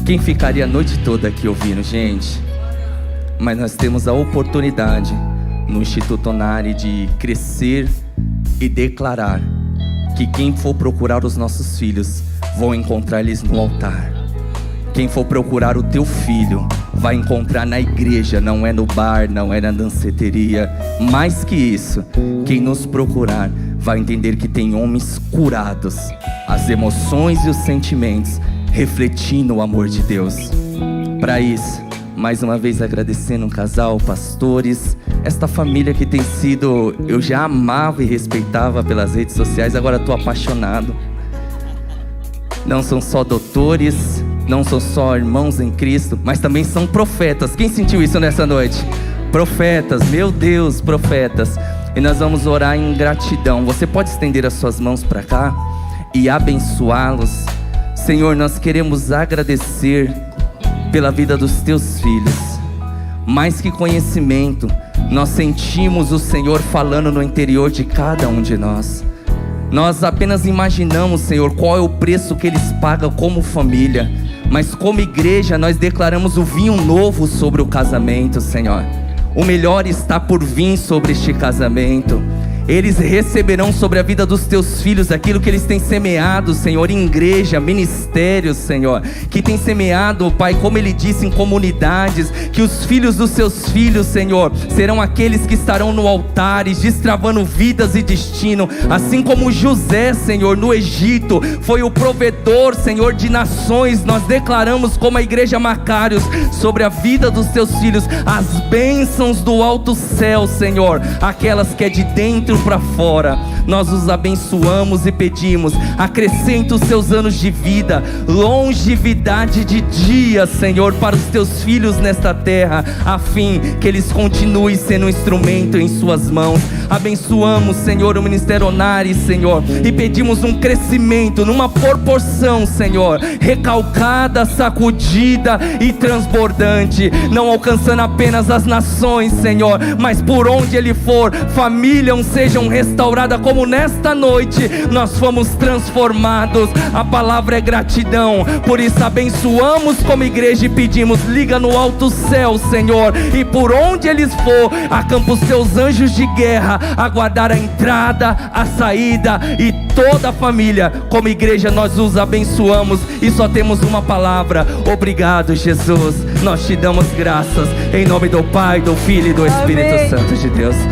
Quem ficaria a noite toda aqui ouvindo, gente? Mas nós temos a oportunidade no Instituto Onari de crescer e declarar que quem for procurar os nossos filhos vão encontrar eles no altar. Quem for procurar o teu filho vai encontrar na igreja, não é no bar, não é na danceteria. Mais que isso, quem nos procurar vai entender que tem homens curados, as emoções e os sentimentos refletindo o amor de Deus. Para isso, mais uma vez agradecendo um casal, pastores, esta família que tem sido, eu já amava e respeitava pelas redes sociais, agora estou apaixonado. Não são só doutores, não são só irmãos em Cristo, mas também são profetas. Quem sentiu isso nessa noite? Profetas, meu Deus, profetas. E nós vamos orar em gratidão. Você pode estender as suas mãos para cá e abençoá-los. Senhor, nós queremos agradecer pela vida dos teus filhos. Mais que conhecimento, nós sentimos o Senhor falando no interior de cada um de nós. Nós apenas imaginamos, Senhor, qual é o preço que eles pagam como família, mas como igreja nós declaramos o vinho novo sobre o casamento, Senhor. O melhor está por vir sobre este casamento. Eles receberão sobre a vida dos teus filhos aquilo que eles têm semeado, Senhor, em igreja, ministérios, Senhor, que tem semeado, Pai, como Ele disse, em comunidades, que os filhos dos seus filhos, Senhor, serão aqueles que estarão no altar, destravando vidas e destino, assim como José, Senhor, no Egito, foi o provedor, Senhor, de nações. Nós declaramos como a igreja Macários, sobre a vida dos teus filhos, as bênçãos do alto céu, Senhor, aquelas que é de dentro para fora. Nós os abençoamos e pedimos, acrescenta os seus anos de vida, longevidade de dias, Senhor, para os teus filhos nesta terra, a fim que eles continuem sendo um instrumento em suas mãos. Abençoamos, Senhor, o Ministério Onari, Senhor, e pedimos um crescimento numa proporção, Senhor, recalcada, sacudida e transbordante, não alcançando apenas as nações, Senhor, mas por onde ele for, famílias sejam restauradas, como nesta noite nós fomos transformados. A palavra é gratidão, por isso abençoamos como igreja e pedimos, liga no alto céu, Senhor, e por onde eles for, acampa os teus anjos de guerra, aguardar a entrada, a saída, e toda a família, como igreja nós os abençoamos e só temos uma palavra: obrigado, Jesus. Nós te damos graças, em nome do Pai, do Filho e do Espírito Amém. Santo de Deus.